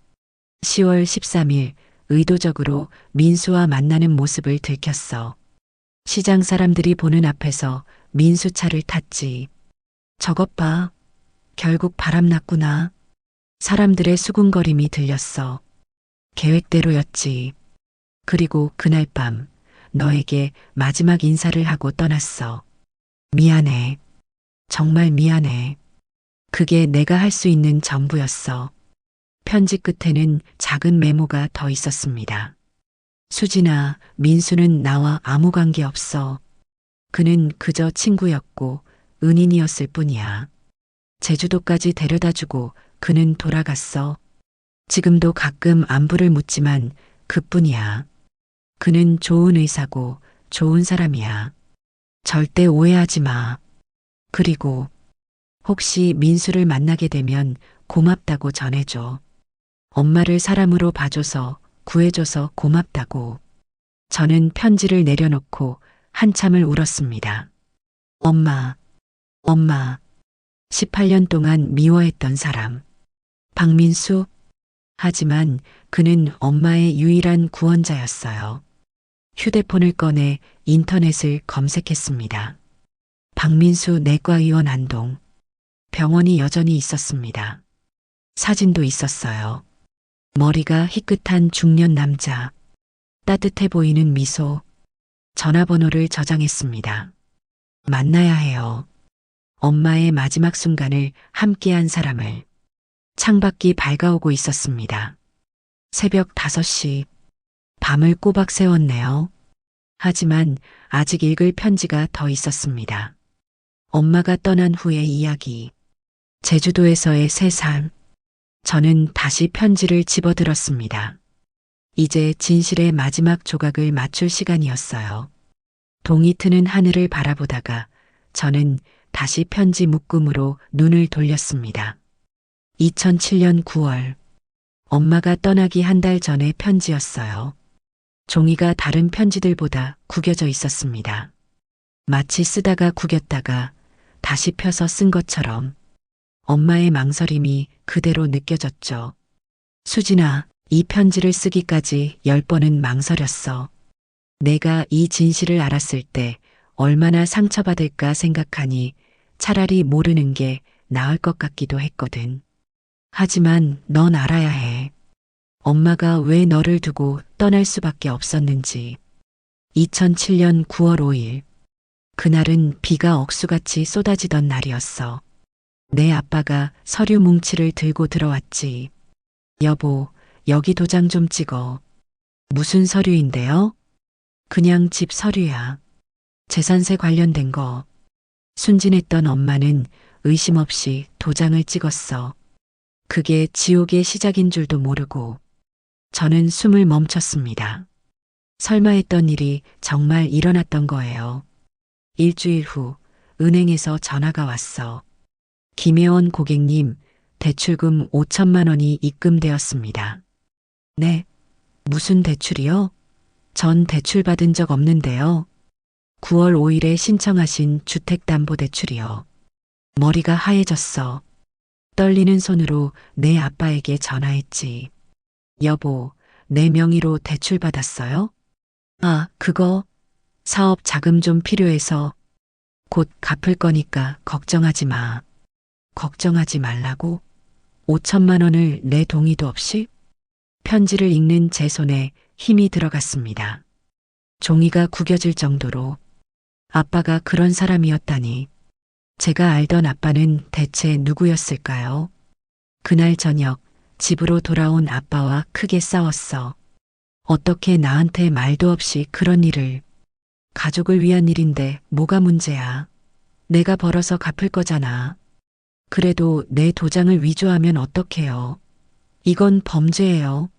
10월 13일 의도적으로 민수와 만나는 모습을 들켰어. 시장 사람들이 보는 앞에서 민수 차를 탔지. 저것 봐. 결국 바람났구나. 사람들의 수군거림이 들렸어. 계획대로였지. 그리고 그날 밤 너에게 마지막 인사를 하고 떠났어. 미안해. 정말 미안해. 그게 내가 할 수 있는 전부였어. 편지 끝에는 작은 메모가 더 있었습니다. 수진아, 민수는 나와 아무 관계 없어. 그는 그저 친구였고 은인이었을 뿐이야. 제주도까지 데려다주고 그는 돌아갔어. 지금도 가끔 안부를 묻지만 그뿐이야. 그는 좋은 의사고 좋은 사람이야. 절대 오해하지 마. 그리고 혹시 민수를 만나게 되면 고맙다고 전해줘. 엄마를 사람으로 봐줘서 구해줘서 고맙다고. 저는 편지를 내려놓고 한참을 울었습니다. 엄마, 엄마. 18년 동안 미워했던 사람. 박민수? 하지만 그는 엄마의 유일한 구원자였어요. 휴대폰을 꺼내 인터넷을 검색했습니다. 박민수 내과의원 안동. 병원이 여전히 있었습니다. 사진도 있었어요. 머리가 희끗한 중년 남자. 따뜻해 보이는 미소. 전화번호를 저장했습니다. 만나야 해요. 엄마의 마지막 순간을 함께한 사람을. 창밖이 밝아오고 있었습니다. 새벽 5시. 밤을 꼬박 새웠네요. 하지만 아직 읽을 편지가 더 있었습니다. 엄마가 떠난 후의 이야기. 제주도에서의 새 삶. 저는 다시 편지를 집어들었습니다. 이제 진실의 마지막 조각을 맞출 시간이었어요. 동이 트는 하늘을 바라보다가 저는 다시 편지 묶음으로 눈을 돌렸습니다. 2007년 9월. 엄마가 떠나기 한 달 전의 편지였어요. 종이가 다른 편지들보다 구겨져 있었습니다. 마치 쓰다가 구겼다가 다시 펴서 쓴 것처럼 엄마의 망설임이 그대로 느껴졌죠. 수진아, 이 편지를 쓰기까지 10번은 망설였어. 내가 이 진실을 알았을 때 얼마나 상처받을까 생각하니 차라리 모르는 게 나을 것 같기도 했거든. 하지만 넌 알아야 해. 엄마가 왜 너를 두고 떠날 수밖에 없었는지. 2007년 9월 5일. 그날은 비가 억수같이 쏟아지던 날이었어. 내 아빠가 서류 뭉치를 들고 들어왔지. 여보, 여기 도장 좀 찍어. 무슨 서류인데요? 그냥 집 서류야. 재산세 관련된 거. 순진했던 엄마는 의심 없이 도장을 찍었어. 그게 지옥의 시작인 줄도 모르고 저는 숨을 멈췄습니다. 설마 했던 일이 정말 일어났던 거예요. 일주일 후 은행에서 전화가 왔어. 김혜원 고객님, 대출금 5천만 원이 입금되었습니다. 네, 무슨 대출이요? 전 대출 받은 적 없는데요. 9월 5일에 신청하신 주택담보대출이요. 머리가 하얘졌어. 떨리는 손으로 내 아빠에게 전화했지. 여보, 내 명의로 대출 받았어요? 아, 그거 사업 자금 좀 필요해서 곧 갚을 거니까 걱정하지 마. 걱정하지 말라고? 5천만 원을 내 동의도 없이? 편지를 읽는 제 손에 힘이 들어갔습니다. 종이가 구겨질 정도로 아빠가 그런 사람이었다니. 제가 알던 아빠는 대체 누구였을까요? 그날 저녁 집으로 돌아온 아빠와 크게 싸웠어. 어떻게 나한테 말도 없이 그런 일을. 가족을 위한 일인데 뭐가 문제야. 내가 벌어서 갚을 거잖아. 그래도 내 도장을 위조하면 어떡해요. 이건 범죄예요.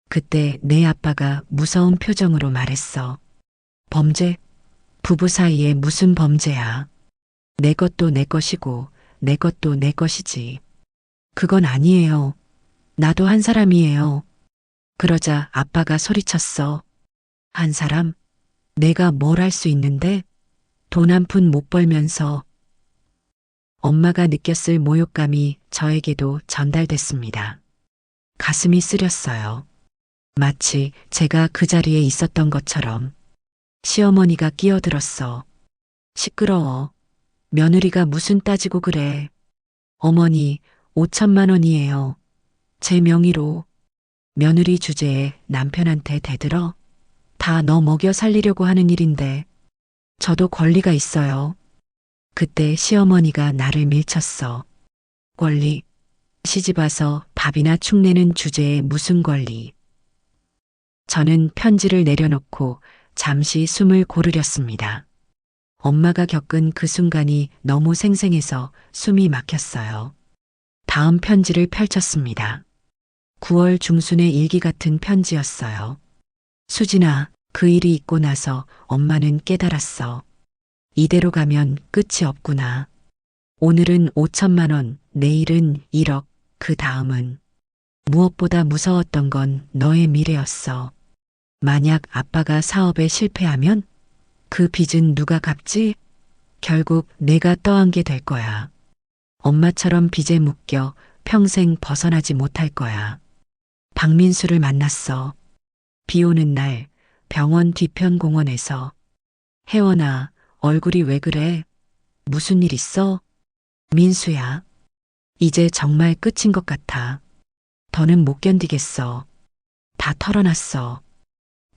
그때 내 아빠가 무서운 표정으로 말했어. 범죄? 부부 사이에 무슨 범죄야. 내 것도 내 것이고 내 것도 내 것이지. 그건 아니에요. 나도 한 사람이에요. 그러자 아빠가 소리쳤어. 한 사람? 내가 뭘 할 수 있는데? 돈 한 푼 못 벌면서 엄마가 느꼈을 모욕감이 저에게도 전달됐습니다. 가슴이 쓰렸어요. 마치 제가 그 자리에 있었던 것처럼. 시어머니가 끼어들었어. 시끄러워. 며느리가 무슨 따지고 그래. 어머니, 5천만 원이에요. 제 명의로. 며느리 주제에 남편한테 대들어. 다 너 먹여 살리려고 하는 일인데. 저도 권리가 있어요. 그때 시어머니가 나를 밀쳤어. 권리. 시집 와서 밥이나 축 내는 주제에 무슨 권리. 저는 편지를 내려놓고 잠시 숨을 고르렸습니다. 엄마가 겪은 그 순간이 너무 생생해서 숨이 막혔어요. 다음 편지를 펼쳤습니다. 9월 중순의 일기 같은 편지였어요. 수진아, 그 일이 있고 나서 엄마는 깨달았어. 이대로 가면 끝이 없구나. 오늘은 5천만 원, 내일은 1억, 그 다음은. 무엇보다 무서웠던 건 너의 미래였어. 만약 아빠가 사업에 실패하면 그 빚은 누가 갚지? 결국 내가 떠안게 될 거야. 엄마처럼 빚에 묶여 평생 벗어나지 못할 거야. 박민수를 만났어. 비 오는 날 병원 뒤편 공원에서. 혜원아, 얼굴이 왜 그래? 무슨 일 있어? 민수야. 이제 정말 끝인 것 같아. 더는 못 견디겠어. 다 털어놨어.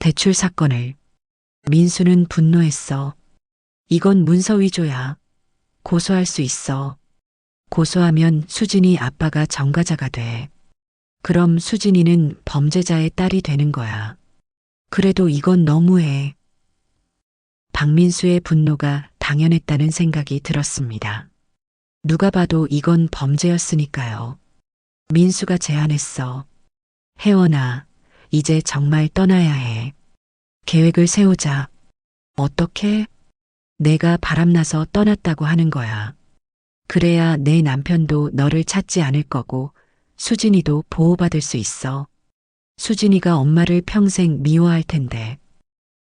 대출 사건을. 민수는 분노했어. 이건 문서 위조야. 고소할 수 있어. 고소하면 수진이 아빠가 전과자가 돼. 그럼 수진이는 범죄자의 딸이 되는 거야. 그래도 이건 너무해. 박민수의 분노가 당연했다는 생각이 들었습니다. 누가 봐도 이건 범죄였으니까요. 민수가 제안했어. 혜원아, 이제 정말 떠나야 해. 계획을 세우자. 어떻게? 내가 바람나서 떠났다고 하는 거야. 그래야 내 남편도 너를 찾지 않을 거고 수진이도 보호받을 수 있어. 수진이가 엄마를 평생 미워할 텐데.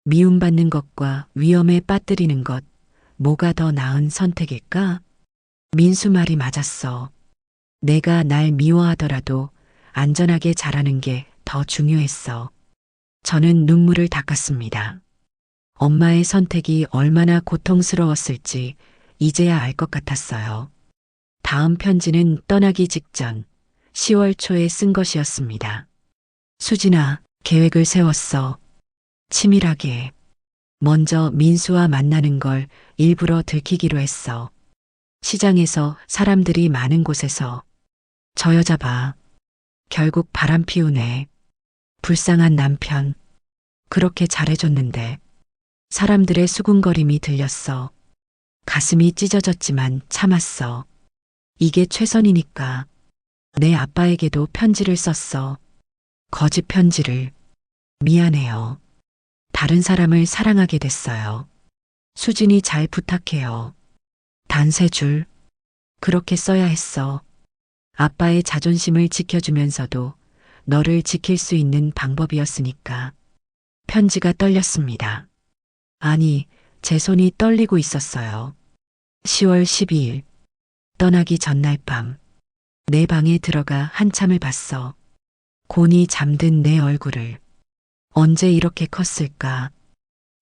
미움받는 것과 위험에 빠뜨리는 것, 뭐가 더 나은 선택일까? 민수 말이 맞았어. 내가 날 미워하더라도 안전하게 자라는 게 더 중요했어. 저는 눈물을 닦았습니다. 엄마의 선택이 얼마나 고통스러웠을지 이제야 알 것 같았어요. 다음 편지는 떠나기 직전 10월 초에 쓴 것이었습니다. 수진아, 계획을 세웠어. 치밀하게. 먼저 민수와 만나는 걸 일부러 들키기로 했어. 시장에서 사람들이 많은 곳에서. 저 여자 봐. 결국 바람 피우네. 불쌍한 남편. 그렇게 잘해줬는데. 사람들의 수군거림이 들렸어. 가슴이 찢어졌지만 참았어. 이게 최선이니까. 내 아빠에게도 편지를 썼어. 거짓 편지를. 미안해요. 다른 사람을 사랑하게 됐어요. 수진이 잘 부탁해요. 단 3줄. 그렇게 써야 했어. 아빠의 자존심을 지켜주면서도 너를 지킬 수 있는 방법이었으니까. 편지가 떨렸습니다. 아니, 제 손이 떨리고 있었어요. 10월 12일. 떠나기 전날 밤. 내 방에 들어가 한참을 봤어. 곤히 잠든 내 얼굴을. 언제 이렇게 컸을까?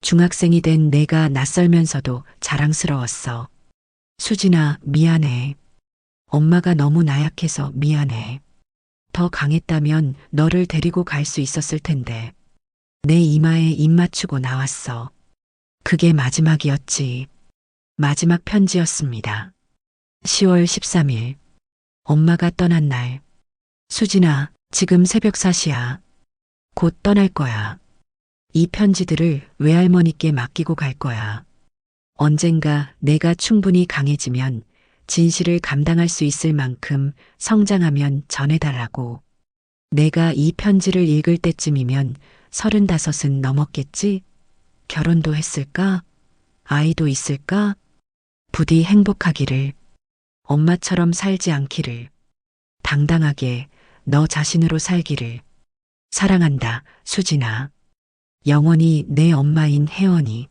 중학생이 된 내가 낯설면서도 자랑스러웠어. 수진아, 미안해. 엄마가 너무 나약해서 미안해. 더 강했다면 너를 데리고 갈 수 있었을 텐데. 내 이마에 입 맞추고 나왔어. 그게 마지막이었지. 마지막 편지였습니다. 10월 13일. 엄마가 떠난 날. 수진아, 지금 새벽 4시야. 곧 떠날 거야. 이 편지들을 외할머니께 맡기고 갈 거야. 언젠가 내가 충분히 강해지면 진실을 감당할 수 있을 만큼 성장하면 전해달라고. 내가 이 편지를 읽을 때쯤이면 35은 넘었겠지? 결혼도 했을까? 아이도 있을까? 부디 행복하기를. 엄마처럼 살지 않기를. 당당하게 너 자신으로 살기를. 사랑한다, 수진아. 영원히 내 엄마인 혜원이.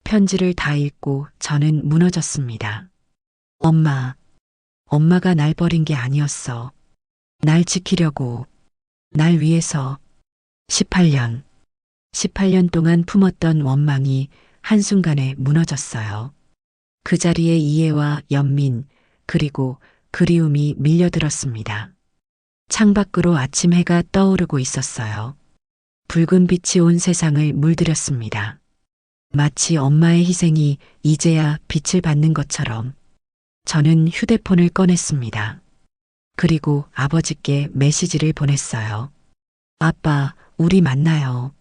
편지를 다 읽고 저는 무너졌습니다. 엄마, 엄마가 날 버린 게 아니었어. 날 지키려고, 날 위해서. 18년. 18년 동안 품었던 원망이 한순간에 무너졌어요. 그 자리에 이해와 연민, 그리고 그리움이 밀려들었습니다. 창밖으로 아침 해가 떠오르고 있었어요. 붉은 빛이 온 세상을 물들였습니다. 마치 엄마의 희생이 이제야 빛을 받는 것처럼 저는 휴대폰을 꺼냈습니다. 그리고 아버지께 메시지를 보냈어요. 아빠, 우리 만나요.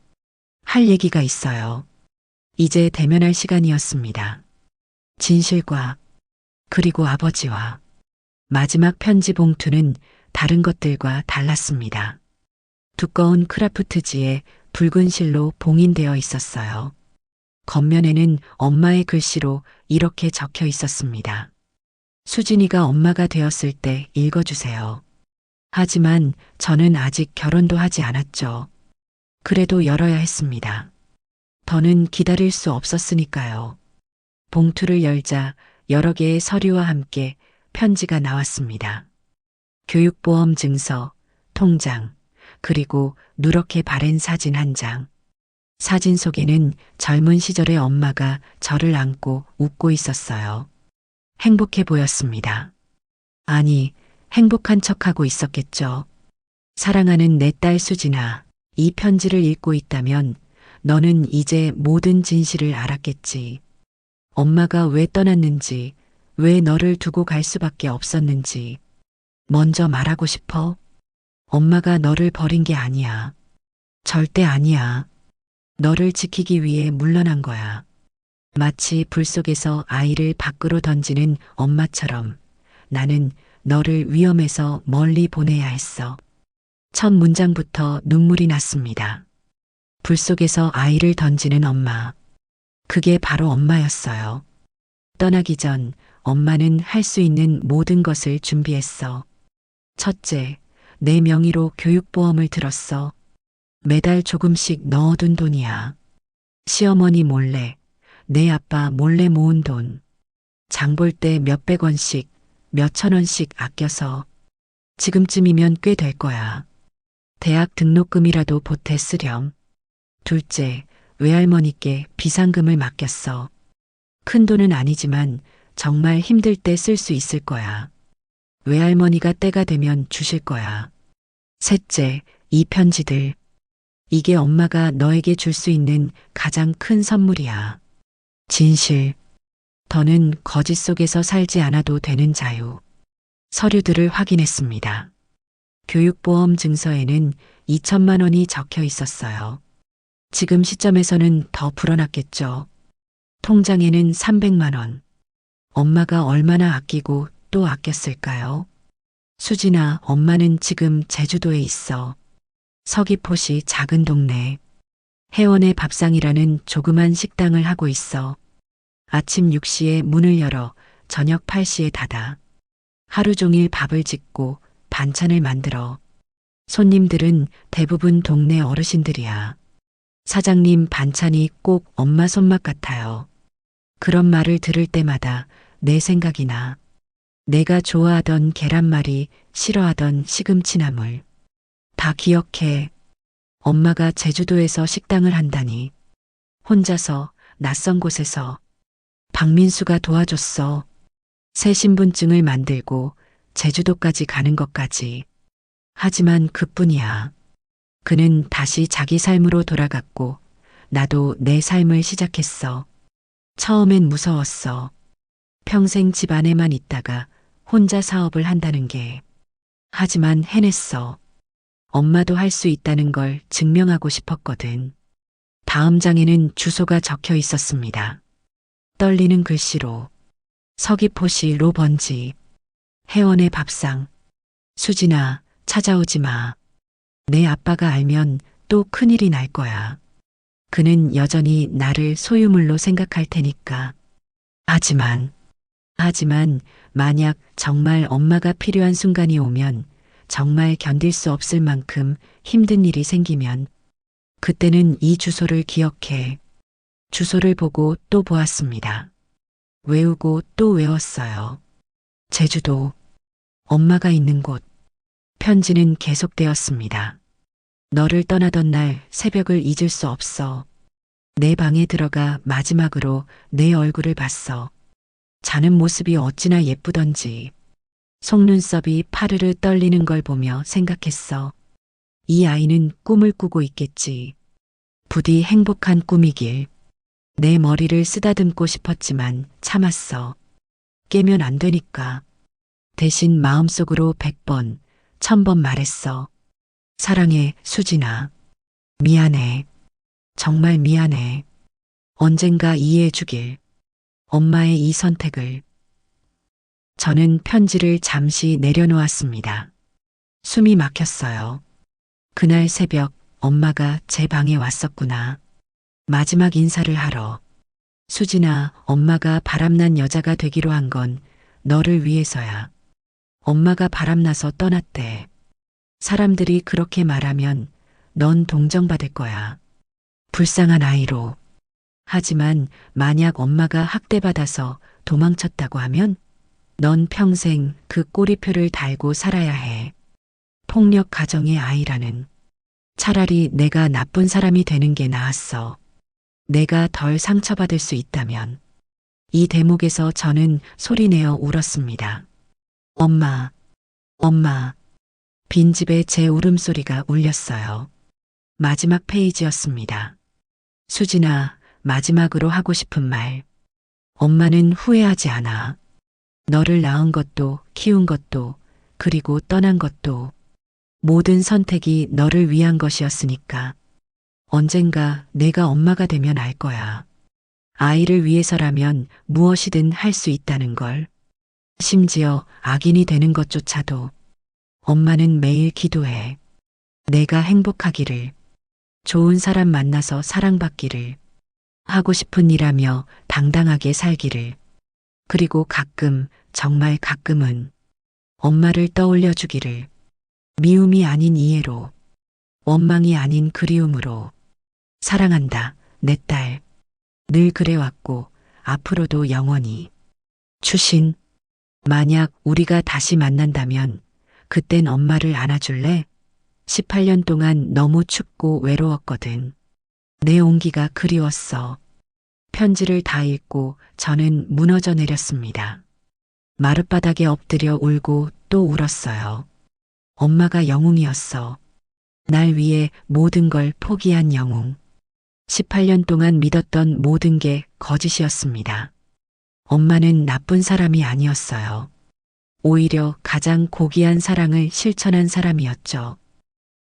할 얘기가 있어요. 이제 대면할 시간이었습니다. 진실과 그리고 아버지와. 마지막 편지 봉투는 다른 것들과 달랐습니다. 두꺼운 크라프트지에 붉은 실로 봉인되어 있었어요. 겉면에는 엄마의 글씨로 이렇게 적혀 있었습니다. 수진이가 엄마가 되었을 때 읽어주세요. 하지만 저는 아직 결혼도 하지 않았죠. 그래도 열어야 했습니다. 더는 기다릴 수 없었으니까요. 봉투를 열자 여러 개의 서류와 함께 편지가 나왔습니다. 교육보험 증서, 통장, 그리고 누렇게 바랜 사진 한 장. 사진 속에는 젊은 시절의 엄마가 저를 안고 웃고 있었어요. 행복해 보였습니다. 아니, 행복한 척하고 있었겠죠. 사랑하는 내 딸 수진아, 이 편지를 읽고 있다면 너는 이제 모든 진실을 알았겠지. 엄마가 왜 떠났는지, 왜 너를 두고 갈 수밖에 없었는지. 먼저 말하고 싶어? 엄마가 너를 버린 게 아니야. 절대 아니야. 너를 지키기 위해 물러난 거야. 마치 불 속에서 아이를 밖으로 던지는 엄마처럼 나는 너를 위험에서 멀리 보내야 했어. 첫 문장부터 눈물이 났습니다. 불 속에서 아이를 던지는 엄마. 그게 바로 엄마였어요. 떠나기 전 엄마는 할 수 있는 모든 것을 준비했어. 첫째, 내 명의로 교육보험을 들었어. 매달 조금씩 넣어둔 돈이야. 시어머니 몰래, 내 아빠 몰래 모은 돈. 장 볼 때 몇백 원씩, 몇천 원씩 아껴서. 지금쯤이면 꽤 될 거야. 대학 등록금이라도 보태 쓰렴. 둘째, 외할머니께 비상금을 맡겼어. 큰 돈은 아니지만 정말 힘들 때 쓸 수 있을 거야. 외할머니가 때가 되면 주실 거야. 셋째, 이 편지들. 이게 엄마가 너에게 줄 수 있는 가장 큰 선물이야. 진실. 더는 거짓 속에서 살지 않아도 되는 자유. 서류들을 확인했습니다. 교육보험 증서에는 2천만 원이 적혀 있었어요. 지금 시점에서는 더 불어났겠죠. 통장에는 300만 원. 엄마가 얼마나 아끼고 또 아꼈을까요? 수진아, 엄마는 지금 제주도에 있어. 서귀포시 작은 동네. 혜원의 밥상이라는 조그만 식당을 하고 있어. 아침 6시에 문을 열어 저녁 8시에 닫아. 하루 종일 밥을 짓고 반찬을 만들어. 손님들은 대부분 동네 어르신들이야. 사장님 반찬이 꼭 엄마 손맛 같아요. 그런 말을 들을 때마다 내 생각이 나. 내가 좋아하던 계란말이, 싫어하던 시금치나물. 다 기억해. 엄마가 제주도에서 식당을 한다니. 혼자서 낯선 곳에서. 박민수가 도와줬어. 새 신분증을 만들고 제주도까지 가는 것까지. 하지만 그뿐이야. 그는 다시 자기 삶으로 돌아갔고 나도 내 삶을 시작했어. 처음엔 무서웠어. 평생 집 안에만 있다가 혼자 사업을 한다는 게. 하지만 해냈어. 엄마도 할 수 있다는 걸 증명하고 싶었거든. 다음 장에는 주소가 적혀 있었습니다. 떨리는 글씨로. 서귀포시 로번지. 혜원의 밥상. 수진아, 찾아오지 마. 내 아빠가 알면 또 큰일이 날 거야. 그는 여전히 나를 소유물로 생각할 테니까. 하지만 만약 정말 엄마가 필요한 순간이 오면 정말 견딜 수 없을 만큼 힘든 일이 생기면 그때는 이 주소를 기억해. 주소를 보고 또 보았습니다. 외우고 또 외웠어요. 제주도. 엄마가 있는 곳. 편지는 계속되었습니다. 너를 떠나던 날 새벽을 잊을 수 없어. 내 방에 들어가 마지막으로 내 얼굴을 봤어. 자는 모습이 어찌나 예쁘던지. 속눈썹이 파르르 떨리는 걸 보며 생각했어. 이 아이는 꿈을 꾸고 있겠지. 부디 행복한 꿈이길. 내 머리를 쓰다듬고 싶었지만 참았어. 깨면 안 되니까. 대신 마음속으로 100번, 1000번 말했어. 사랑해, 수진아. 미안해. 정말 미안해. 언젠가 이해해 주길. 엄마의 이 선택을. 저는 편지를 잠시 내려놓았습니다. 숨이 막혔어요. 그날 새벽 엄마가 제 방에 왔었구나. 마지막 인사를 하러. 수진아, 엄마가 바람난 여자가 되기로 한 건 너를 위해서야. 엄마가 바람나서 떠났대. 사람들이 그렇게 말하면 넌 동정받을 거야. 불쌍한 아이로. 하지만 만약 엄마가 학대받아서 도망쳤다고 하면 넌 평생 그 꼬리표를 달고 살아야 해. 폭력 가정의 아이라는. 차라리 내가 나쁜 사람이 되는 게 나았어. 내가 덜 상처받을 수 있다면. 이 대목에서 저는 소리내어 울었습니다. 엄마, 엄마. 빈집에 제 울음소리가 울렸어요. 마지막 페이지였습니다. 수진아, 마지막으로 하고 싶은 말. 엄마는 후회하지 않아. 너를 낳은 것도, 키운 것도, 그리고 떠난 것도 모든 선택이 너를 위한 것이었으니까. 언젠가 내가 엄마가 되면 알 거야. 아이를 위해서라면 무엇이든 할 수 있다는 걸. 심지어 악인이 되는 것조차도. 엄마는 매일 기도해. 내가 행복하기를. 좋은 사람 만나서 사랑받기를. 하고 싶은 일하며 당당하게 살기를. 그리고 가끔, 정말 가끔은 엄마를 떠올려 주기를. 미움이 아닌 이해로. 원망이 아닌 그리움으로. 사랑한다, 내 딸. 늘 그래왔고, 앞으로도 영원히. 추신. 만약 우리가 다시 만난다면, 그땐 엄마를 안아줄래? 18년 동안 너무 춥고 외로웠거든. 내 온기가 그리웠어. 편지를 다 읽고 저는 무너져 내렸습니다. 마룻바닥에 엎드려 울고 또 울었어요. 엄마가 영웅이었어. 날 위해 모든 걸 포기한 영웅. 18년 동안 믿었던 모든 게 거짓이었습니다. 엄마는 나쁜 사람이 아니었어요. 오히려 가장 고귀한 사랑을 실천한 사람이었죠.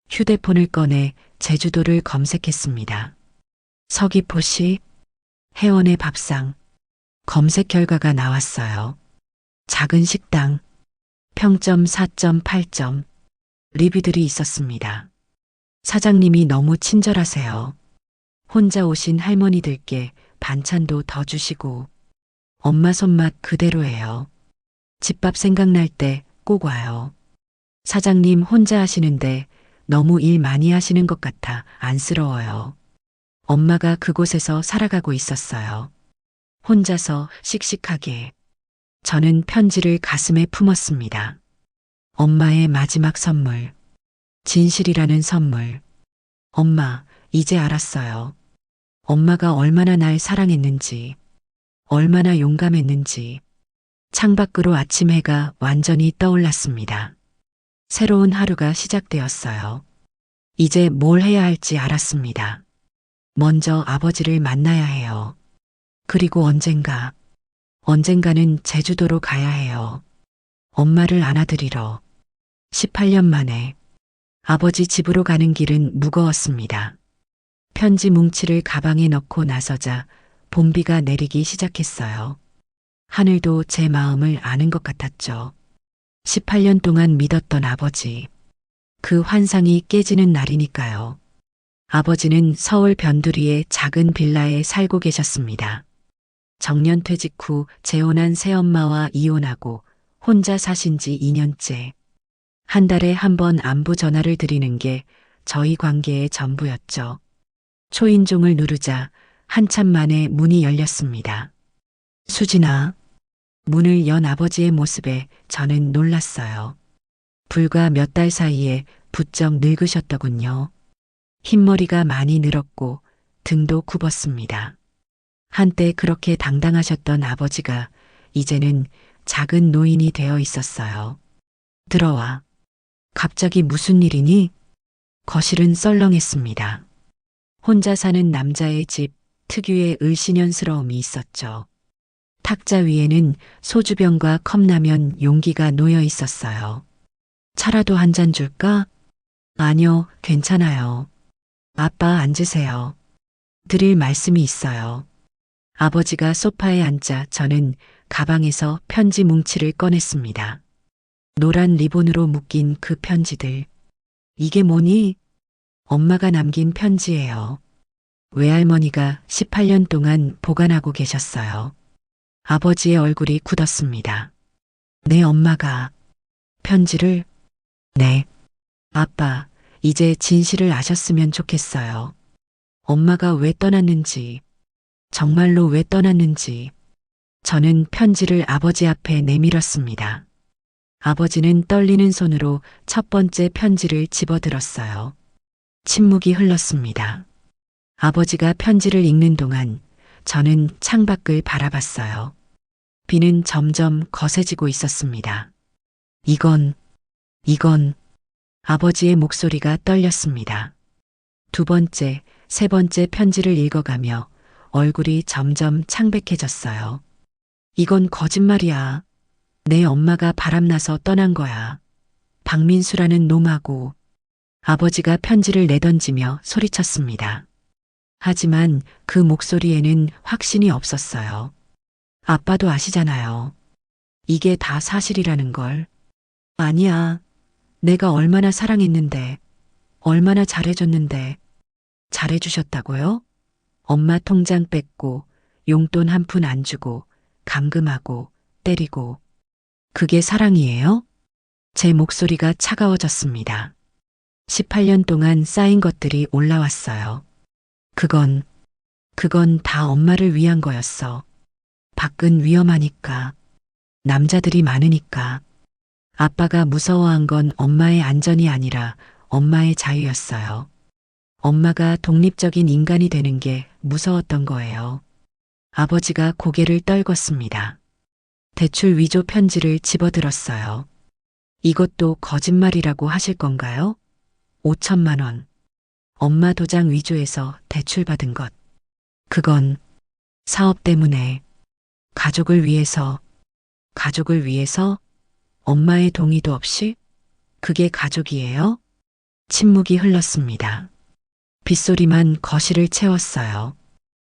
휴대폰을 꺼내 제주도를 검색했습니다. 서귀포시, 혜원의 밥상. 검색 결과가 나왔어요. 작은 식당, 평점 4.8점. 리뷰들이 있었습니다. 사장님이 너무 친절하세요. 혼자 오신 할머니들께 반찬도 더 주시고 엄마 손맛 그대로예요. 집밥 생각날 때 꼭 와요. 사장님 혼자 하시는데 너무 일 많이 하시는 것 같아 안쓰러워요. 엄마가 그곳에서 살아가고 있었어요. 혼자서 씩씩하게. 저는 편지를 가슴에 품었습니다. 엄마의 마지막 선물. 진실이라는 선물. 엄마, 이제 알았어요. 엄마가 얼마나 날 사랑했는지, 얼마나 용감했는지. 창밖으로 아침 해가 완전히 떠올랐습니다. 새로운 하루가 시작되었어요. 이제 뭘 해야 할지 알았습니다. 먼저 아버지를 만나야 해요. 그리고 언젠가는 제주도로 가야 해요. 엄마를 안아드리러. 18년 만에 아버지 집으로 가는 길은 무거웠습니다. 편지 뭉치를 가방에 넣고 나서자 봄비가 내리기 시작했어요. 하늘도 제 마음을 아는 것 같았죠. 18년 동안 믿었던 아버지. 그 환상이 깨지는 날이니까요. 아버지는 서울 변두리의 작은 빌라에 살고 계셨습니다. 정년퇴직 후 재혼한 새엄마와 이혼하고 혼자 사신 지 2년째. 한 달에 한 번 안부 전화를 드리는 게 저희 관계의 전부였죠. 초인종을 누르자 한참 만에 문이 열렸습니다. 수진아. 문을 연 아버지의 모습에 저는 놀랐어요. 불과 몇 달 사이에 부쩍 늙으셨더군요. 흰머리가 많이 늘었고 등도 굽었습니다. 한때 그렇게 당당하셨던 아버지가 이제는 작은 노인이 되어 있었어요. 들어와. 갑자기 무슨 일이니? 거실은 썰렁했습니다. 혼자 사는 남자의 집 특유의 을씨년스러움이 있었죠. 탁자 위에는 소주병과 컵라면 용기가 놓여 있었어요. 차라도 한 잔 줄까? 아니요, 괜찮아요. 아빠 앉으세요. 드릴 말씀이 있어요. 아버지가 소파에 앉자 저는 가방에서 편지 뭉치를 꺼냈습니다. 노란 리본으로 묶인 그 편지들. 이게 뭐니? 엄마가 남긴 편지예요. 외할머니가 18년 동안 보관하고 계셨어요. 아버지의 얼굴이 굳었습니다. 내 엄마가 편지를? 네. 아빠, 이제 진실을 아셨으면 좋겠어요. 엄마가 왜 떠났는지, 정말로 왜 떠났는지. 저는 편지를 아버지 앞에 내밀었습니다. 아버지는 떨리는 손으로 첫 번째 편지를 집어들었어요. 침묵이 흘렀습니다. 아버지가 편지를 읽는 동안 저는 창밖을 바라봤어요. 비는 점점 거세지고 있었습니다. 이건 아버지의 목소리가 떨렸습니다. 두 번째, 세 번째 편지를 읽어가며 얼굴이 점점 창백해졌어요. 이건 거짓말이야. 내 엄마가 바람나서 떠난 거야. 박민수라는 놈하고. 아버지가 편지를 내던지며 소리쳤습니다. 하지만 그 목소리에는 확신이 없었어요. 아빠도 아시잖아요. 이게 다 사실이라는 걸. 아니야. 내가 얼마나 사랑했는데, 얼마나 잘해줬는데. 잘해주셨다고요? 엄마 통장 뺏고, 용돈 한 푼 안 주고, 감금하고, 때리고. 그게 사랑이에요? 제 목소리가 차가워졌습니다. 18년 동안 쌓인 것들이 올라왔어요. 그건 다 엄마를 위한 거였어. 밖은 위험하니까. 남자들이 많으니까. 아빠가 무서워한 건 엄마의 안전이 아니라 엄마의 자유였어요. 엄마가 독립적인 인간이 되는 게 무서웠던 거예요. 아버지가 고개를 떨궜습니다. 대출 위조 편지를 집어들었어요. 이것도 거짓말이라고 하실 건가요? 5천만 원. 엄마 도장 위조해서 대출받은 것. 그건 사업 때문에, 가족을 위해서 엄마의 동의도 없이? 그게 가족이에요? 침묵이 흘렀습니다. 빗소리만 거실을 채웠어요.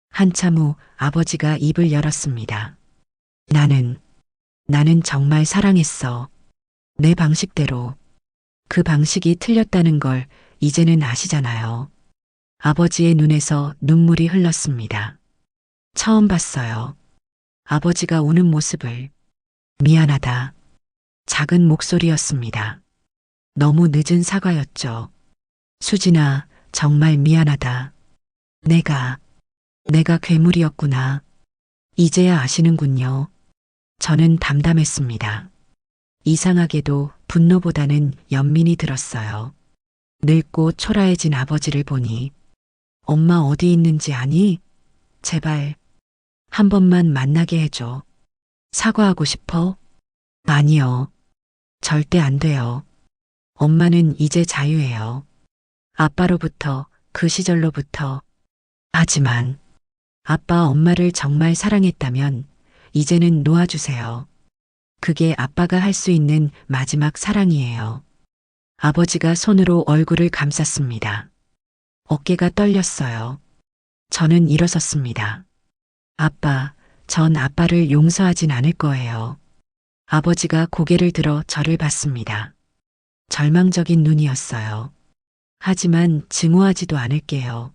한참 후 아버지가 입을 열었습니다. 나는 정말 사랑했어. 내 방식대로. 그 방식이 틀렸다는 걸 이제는 아시잖아요. 아버지의 눈에서 눈물이 흘렀습니다. 처음 봤어요. 아버지가 우는 모습을. 미안하다. 작은 목소리였습니다. 너무 늦은 사과였죠. 수진아, 정말 미안하다. 내가 괴물이었구나. 이제야 아시는군요. 저는 담담했습니다. 이상하게도 분노보다는 연민이 들었어요. 늙고 초라해진 아버지를 보니 엄마 어디 있는지 아니? 제발 한 번만 만나게 해줘. 사과하고 싶어? 아니요. 절대 안 돼요. 엄마는 이제 자유해요. 아빠로부터, 그 시절로부터. 하지만 아빠 엄마를 정말 사랑했다면 이제는 놓아주세요. 그게 아빠가 할 수 있는 마지막 사랑이에요. 아버지가 손으로 얼굴을 감쌌습니다. 어깨가 떨렸어요. 저는 일어섰습니다. 아빠, 전 아빠를 용서하진 않을 거예요. 아버지가 고개를 들어 저를 봤습니다. 절망적인 눈이었어요. 하지만 증오하지도 않을게요.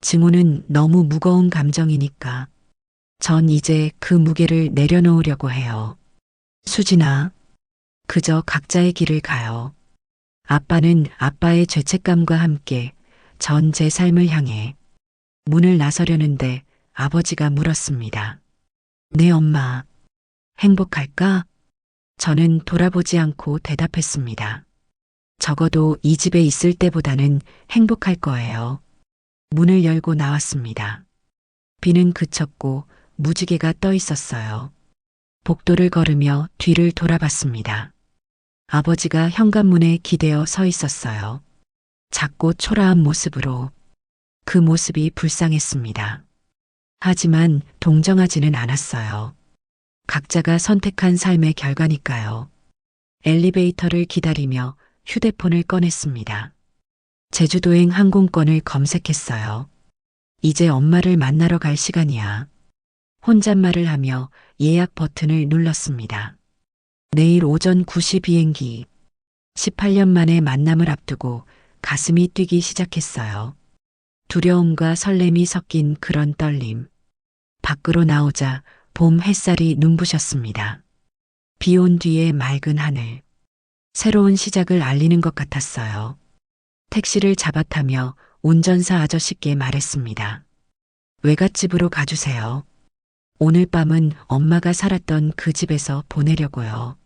증오는 너무 무거운 감정이니까. 전 이제 그 무게를 내려놓으려고 해요. 수진아, 그저 각자의 길을 가요. 아빠는 아빠의 죄책감과 함께 전 제 삶을 향해 문을 나서려는데 아버지가 물었습니다. 내 엄마, 행복할까? 저는 돌아보지 않고 대답했습니다. 적어도 이 집에 있을 때보다는 행복할 거예요. 문을 열고 나왔습니다. 비는 그쳤고 무지개가 떠 있었어요. 복도를 걸으며 뒤를 돌아봤습니다. 아버지가 현관문에 기대어 서 있었어요. 작고 초라한 모습으로. 그 모습이 불쌍했습니다. 하지만 동정하지는 않았어요. 각자가 선택한 삶의 결과니까요. 엘리베이터를 기다리며 휴대폰을 꺼냈습니다. 제주도행 항공권을 검색했어요. 이제 엄마를 만나러 갈 시간이야. 혼잣말을 하며 예약 버튼을 눌렀습니다. 내일 오전 9시 비행기. 18년 만에 만남을 앞두고 가슴이 뛰기 시작했어요. 두려움과 설렘이 섞인 그런 떨림. 밖으로 나오자 봄 햇살이 눈부셨습니다. 비 온 뒤에 맑은 하늘. 새로운 시작을 알리는 것 같았어요. 택시를 잡아타며 운전사 아저씨께 말했습니다. 외갓집으로 가주세요. 오늘 밤은 엄마가 살았던 그 집에서 보내려고요.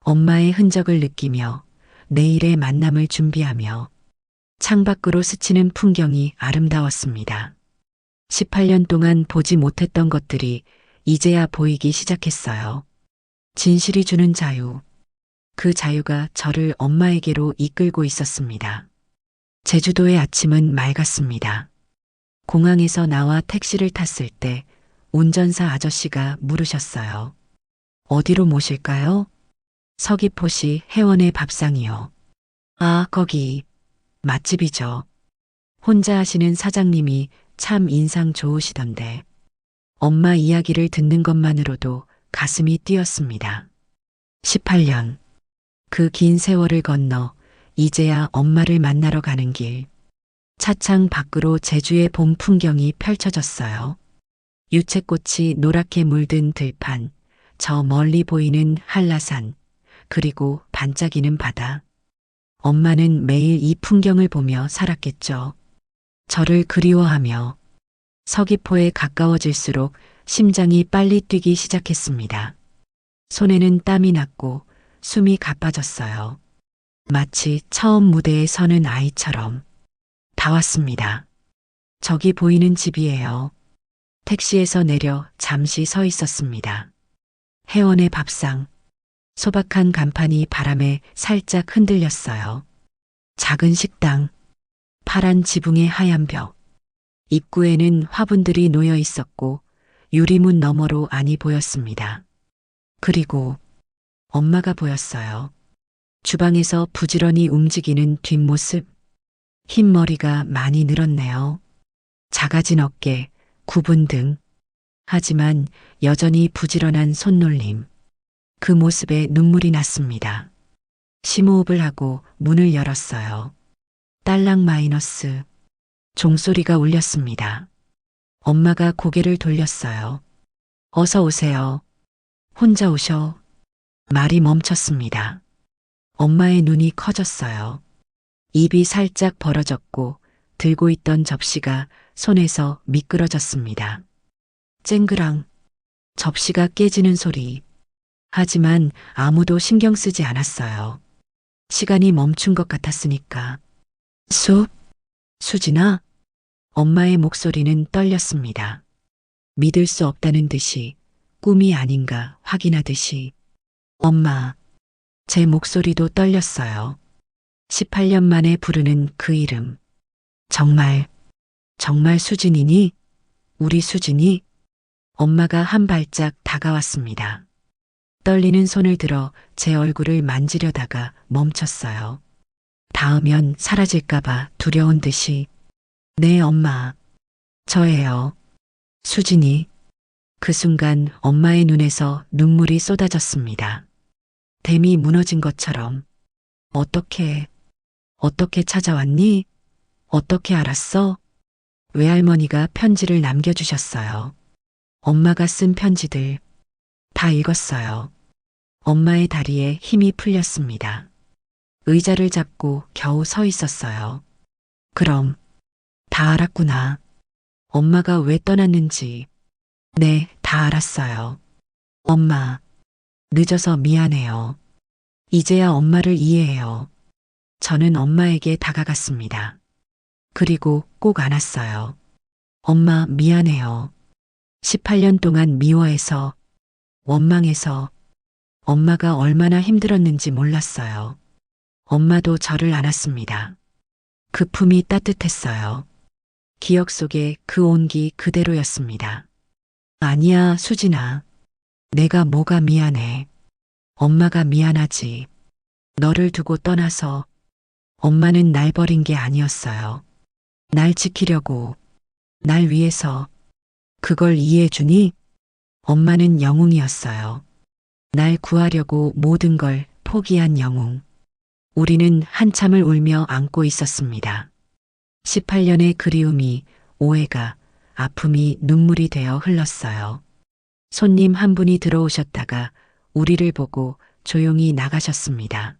엄마의 흔적을 느끼며 내일의 만남을 준비하며 창밖으로 스치는 풍경이 아름다웠습니다. 18년 동안 보지 못했던 것들이 이제야 보이기 시작했어요. 진실이 주는 자유. 그 자유가 저를 엄마에게로 이끌고 있었습니다. 제주도의 아침은 맑았습니다. 공항에서 나와 택시를 탔을 때 운전사 아저씨가 물으셨어요. 어디로 모실까요? 서귀포시 해원의 밥상이요. 아, 거기. 맛집이죠. 혼자 하시는 사장님이 참 인상 좋으시던데. 엄마 이야기를 듣는 것만으로도 가슴이 뛰었습니다. 18년. 그 긴 세월을 건너 이제야 엄마를 만나러 가는 길. 차창 밖으로 제주의 봄 풍경이 펼쳐졌어요. 유채꽃이 노랗게 물든 들판, 저 멀리 보이는 한라산, 그리고 반짝이는 바다. 엄마는 매일 이 풍경을 보며 살았겠죠. 저를 그리워하며 서귀포에 가까워질수록 심장이 빨리 뛰기 시작했습니다. 손에는 땀이 났고 숨이 가빠졌어요. 마치 처음 무대에 서는 아이처럼. 다 왔습니다. 저기 보이는 집이에요. 택시에서 내려 잠시 서 있었습니다. 해원의 밥상. 소박한 간판이 바람에 살짝 흔들렸어요. 작은 식당. 파란 지붕의 하얀 벽. 입구에는 화분들이 놓여 있었고 유리문 너머로 안이 보였습니다. 그리고 엄마가 보였어요. 주방에서 부지런히 움직이는 뒷모습. 흰 머리가 많이 늘었네요. 작아진 어깨, 굽은 등. 하지만 여전히 부지런한 손놀림. 그 모습에 눈물이 났습니다. 심호흡을 하고 문을 열었어요. 딸랑 마이너스. 종소리가 울렸습니다. 엄마가 고개를 돌렸어요. 어서 오세요. 혼자 오셔. 말이 멈췄습니다. 엄마의 눈이 커졌어요. 입이 살짝 벌어졌고 들고 있던 접시가 손에서 미끄러졌습니다. 쨍그랑. 접시가 깨지는 소리. 하지만 아무도 신경 쓰지 않았어요. 시간이 멈춘 것 같았으니까. 수진아? 엄마의 목소리는 떨렸습니다. 믿을 수 없다는 듯이, 꿈이 아닌가 확인하듯이. 엄마. 제 목소리도 떨렸어요. 18년 만에 부르는 그 이름. 정말 수진이니? 우리 수진이? 엄마가 한 발짝 다가왔습니다. 떨리는 손을 들어 제 얼굴을 만지려다가 멈췄어요. 닿으면 사라질까봐 두려운 듯이. 네, 엄마. 저예요. 수진이. 그 순간 엄마의 눈에서 눈물이 쏟아졌습니다. 댐이 무너진 것처럼. 어떻게 찾아왔니? 어떻게 알았어? 외할머니가 편지를 남겨주셨어요. 엄마가 쓴 편지들. 다 읽었어요. 엄마의 다리에 힘이 풀렸습니다. 의자를 잡고 겨우 서 있었어요. 그럼 다 알았구나. 엄마가 왜 떠났는지. 네, 다 알았어요. 엄마, 늦어서 미안해요. 이제야 엄마를 이해해요. 저는 엄마에게 다가갔습니다. 그리고 꼭 안았어요. 엄마 미안해요. 18년 동안 미워해서, 원망해서 엄마가 얼마나 힘들었는지 몰랐어요. 엄마도 저를 안았습니다. 그 품이 따뜻했어요. 기억 속에 그 온기 그대로였습니다. 아니야, 수진아. 내가 뭐가 미안해. 엄마가 미안하지. 너를 두고 떠나서 엄마는 날 버린 게 아니었어요. 날 지키려고, 날 위해서. 그걸 이해해주니? 엄마는 영웅이었어요. 날 구하려고 모든 걸 포기한 영웅. 우리는 한참을 울며 안고 있었습니다. 18년의 그리움이, 오해가, 아픔이 눈물이 되어 흘렀어요. 손님 한 분이 들어오셨다가 우리를 보고 조용히 나가셨습니다.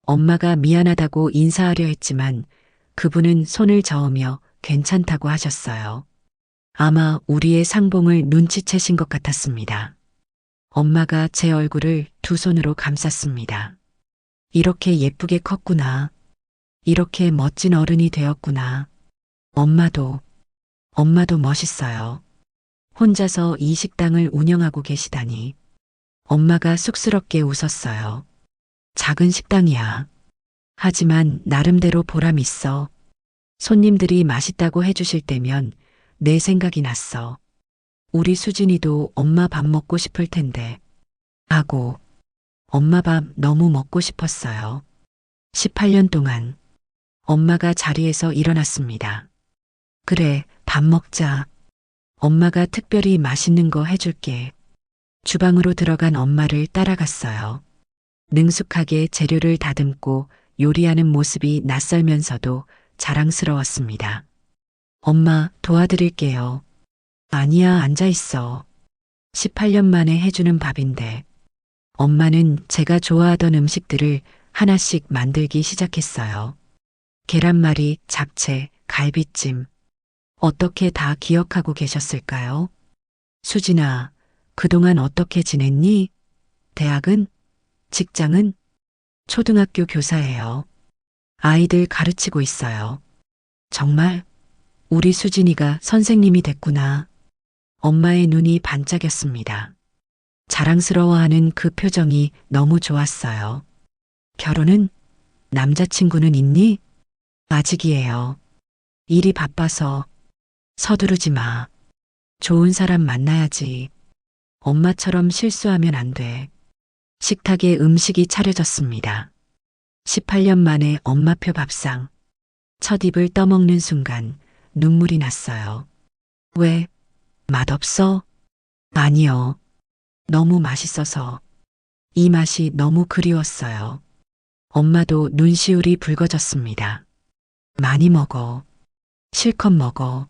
엄마가 미안하다고 인사하려 했지만 그분은 손을 저으며 괜찮다고 하셨어요. 아마 우리의 상봉을 눈치채신 것 같았습니다. 엄마가 제 얼굴을 두 손으로 감쌌습니다. 이렇게 예쁘게 컸구나. 이렇게 멋진 어른이 되었구나. 엄마도 멋있어요. 혼자서 이 식당을 운영하고 계시다니. 엄마가 쑥스럽게 웃었어요. 작은 식당이야. 하지만 나름대로 보람 있어. 손님들이 맛있다고 해주실 때면 내 생각이 났어. 우리 수진이도 엄마 밥 먹고 싶을 텐데. 하고 엄마 밥 너무 먹고 싶었어요. 18년 동안 엄마가 자리에서 일어났습니다. 그래, 밥 먹자. 엄마가 특별히 맛있는 거 해줄게. 주방으로 들어간 엄마를 따라갔어요. 능숙하게 재료를 다듬고 요리하는 모습이 낯설면서도 자랑스러웠습니다. 엄마, 도와드릴게요. 아니야, 앉아있어. 18년 만에 해주는 밥인데. 엄마는 제가 좋아하던 음식들을 하나씩 만들기 시작했어요. 계란말이, 잡채, 갈비찜. 어떻게 다 기억하고 계셨을까요? 수진아, 그동안 어떻게 지냈니? 대학은? 직장은? 초등학교 교사예요. 아이들 가르치고 있어요. 정말? 우리 수진이가 선생님이 됐구나. 엄마의 눈이 반짝였습니다. 자랑스러워하는 그 표정이 너무 좋았어요. 결혼은? 남자친구는 있니? 아직이에요. 일이 바빠서. 서두르지 마. 좋은 사람 만나야지. 엄마처럼 실수하면 안 돼. 식탁에 음식이 차려졌습니다. 18년 만에 엄마표 밥상. 첫 입을 떠먹는 순간 눈물이 났어요. 왜? 맛없어? 아니요. 너무 맛있어서. 이 맛이 너무 그리웠어요. 엄마도 눈시울이 붉어졌습니다. 많이 먹어. 실컷 먹어.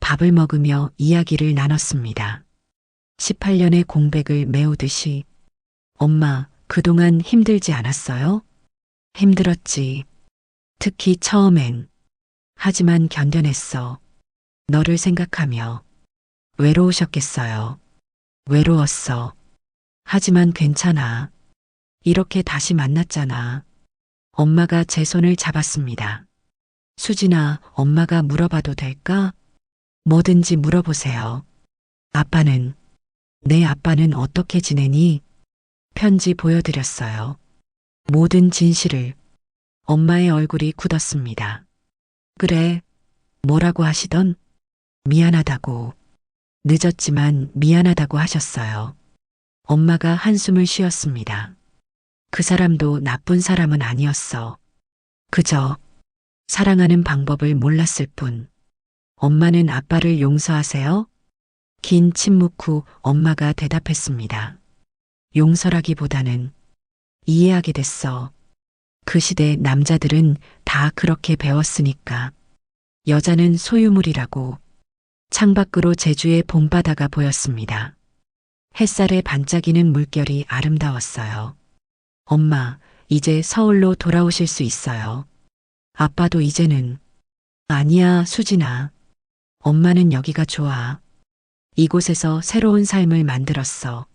밥을 먹으며 이야기를 나눴습니다. 18년의 공백을 메우듯이. 엄마, 그동안 힘들지 않았어요? 힘들었지. 특히 처음엔. 하지만 견뎌냈어. 너를 생각하며. 외로우셨겠어요. 외로웠어. 하지만 괜찮아. 이렇게 다시 만났잖아. 엄마가 제 손을 잡았습니다. 수진아, 엄마가 물어봐도 될까? 뭐든지 물어보세요. 아빠는? 내 아빠는 어떻게 지내니? 편지 보여드렸어요. 모든 진실을. 엄마의 얼굴이 굳었습니다. 그래, 뭐라고 하시던? 미안하다고. 늦었지만 미안하다고 하셨어요. 엄마가 한숨을 쉬었습니다. 그 사람도 나쁜 사람은 아니었어. 그저 사랑하는 방법을 몰랐을 뿐. 엄마는 아빠를 용서하세요? 긴 침묵 후 엄마가 대답했습니다. 용서라기보다는 이해하게 됐어. 그 시대 남자들은 다 그렇게 배웠으니까. 여자는 소유물이라고. 창밖으로 제주의 봄바다가 보였습니다. 햇살에 반짝이는 물결이 아름다웠어요. 엄마, 이제 서울로 돌아오실 수 있어요. 아빠도 이제는. 아니야, 수진아. 엄마는 여기가 좋아. 이곳에서 새로운 삶을 만들었어.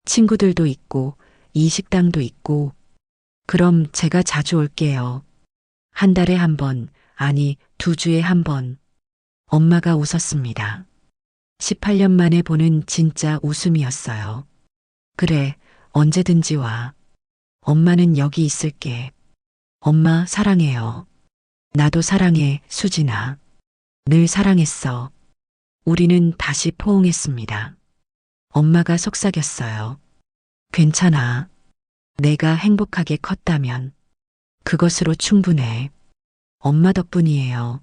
친구들도 있고, 이 식당도 있고, 그럼 제가 자주 올게요. 한 달에 한 번, 아니, 2주에 한 번. 엄마가 웃었습니다. 18년 만에 보는 진짜 웃음이었어요. 그래, 언제든지 와. 엄마는 여기 있을게. 엄마 사랑해요. 나도 사랑해, 수진아. 늘 사랑했어. 우리는 다시 포옹했습니다. 엄마가 속삭였어요. 괜찮아. 내가 행복하게 컸다면 그것으로 충분해. 엄마 덕분이에요.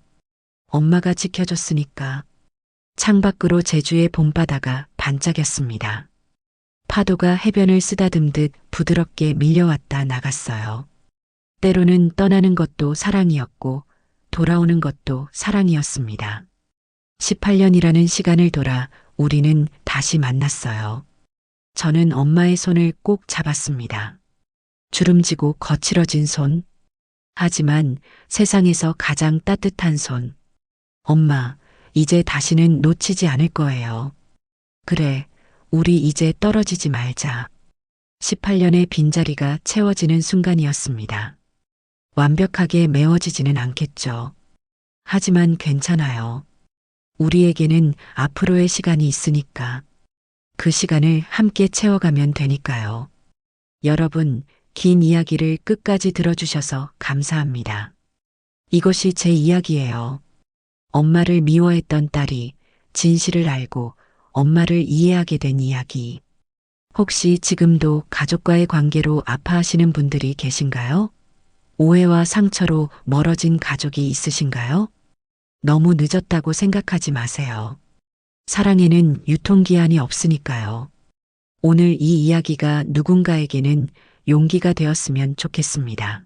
엄마가 지켜줬으니까. 창밖으로 제주의 봄바다가 반짝였습니다. 파도가 해변을 쓰다듬듯 부드럽게 밀려왔다 나갔어요. 때로는 떠나는 것도 사랑이었고 돌아오는 것도 사랑이었습니다. 18년이라는 시간을 돌아 우리는 다시 만났어요. 저는 엄마의 손을 꼭 잡았습니다. 주름지고 거칠어진 손. 하지만 세상에서 가장 따뜻한 손. 엄마, 이제 다시는 놓치지 않을 거예요. 그래, 우리 이제 떨어지지 말자. 18년의 빈자리가 채워지는 순간이었습니다. 완벽하게 메워지지는 않겠죠. 하지만 괜찮아요. 우리에게는 앞으로의 시간이 있으니까. 그 시간을 함께 채워가면 되니까요. 여러분, 긴 이야기를 끝까지 들어주셔서 감사합니다. 이것이 제 이야기예요. 엄마를 미워했던 딸이 진실을 알고 엄마를 이해하게 된 이야기. 혹시 지금도 가족과의 관계로 아파하시는 분들이 계신가요? 오해와 상처로 멀어진 가족이 있으신가요? 너무 늦었다고 생각하지 마세요. 사랑에는 유통기한이 없으니까요. 오늘 이 이야기가 누군가에게는 용기가 되었으면 좋겠습니다.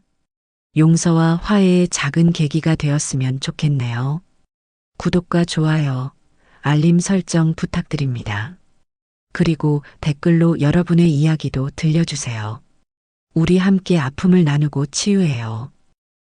용서와 화해의 작은 계기가 되었으면 좋겠네요. 구독과 좋아요, 알림 설정 부탁드립니다. 그리고 댓글로 여러분의 이야기도 들려주세요. 우리 함께 아픔을 나누고 치유해요.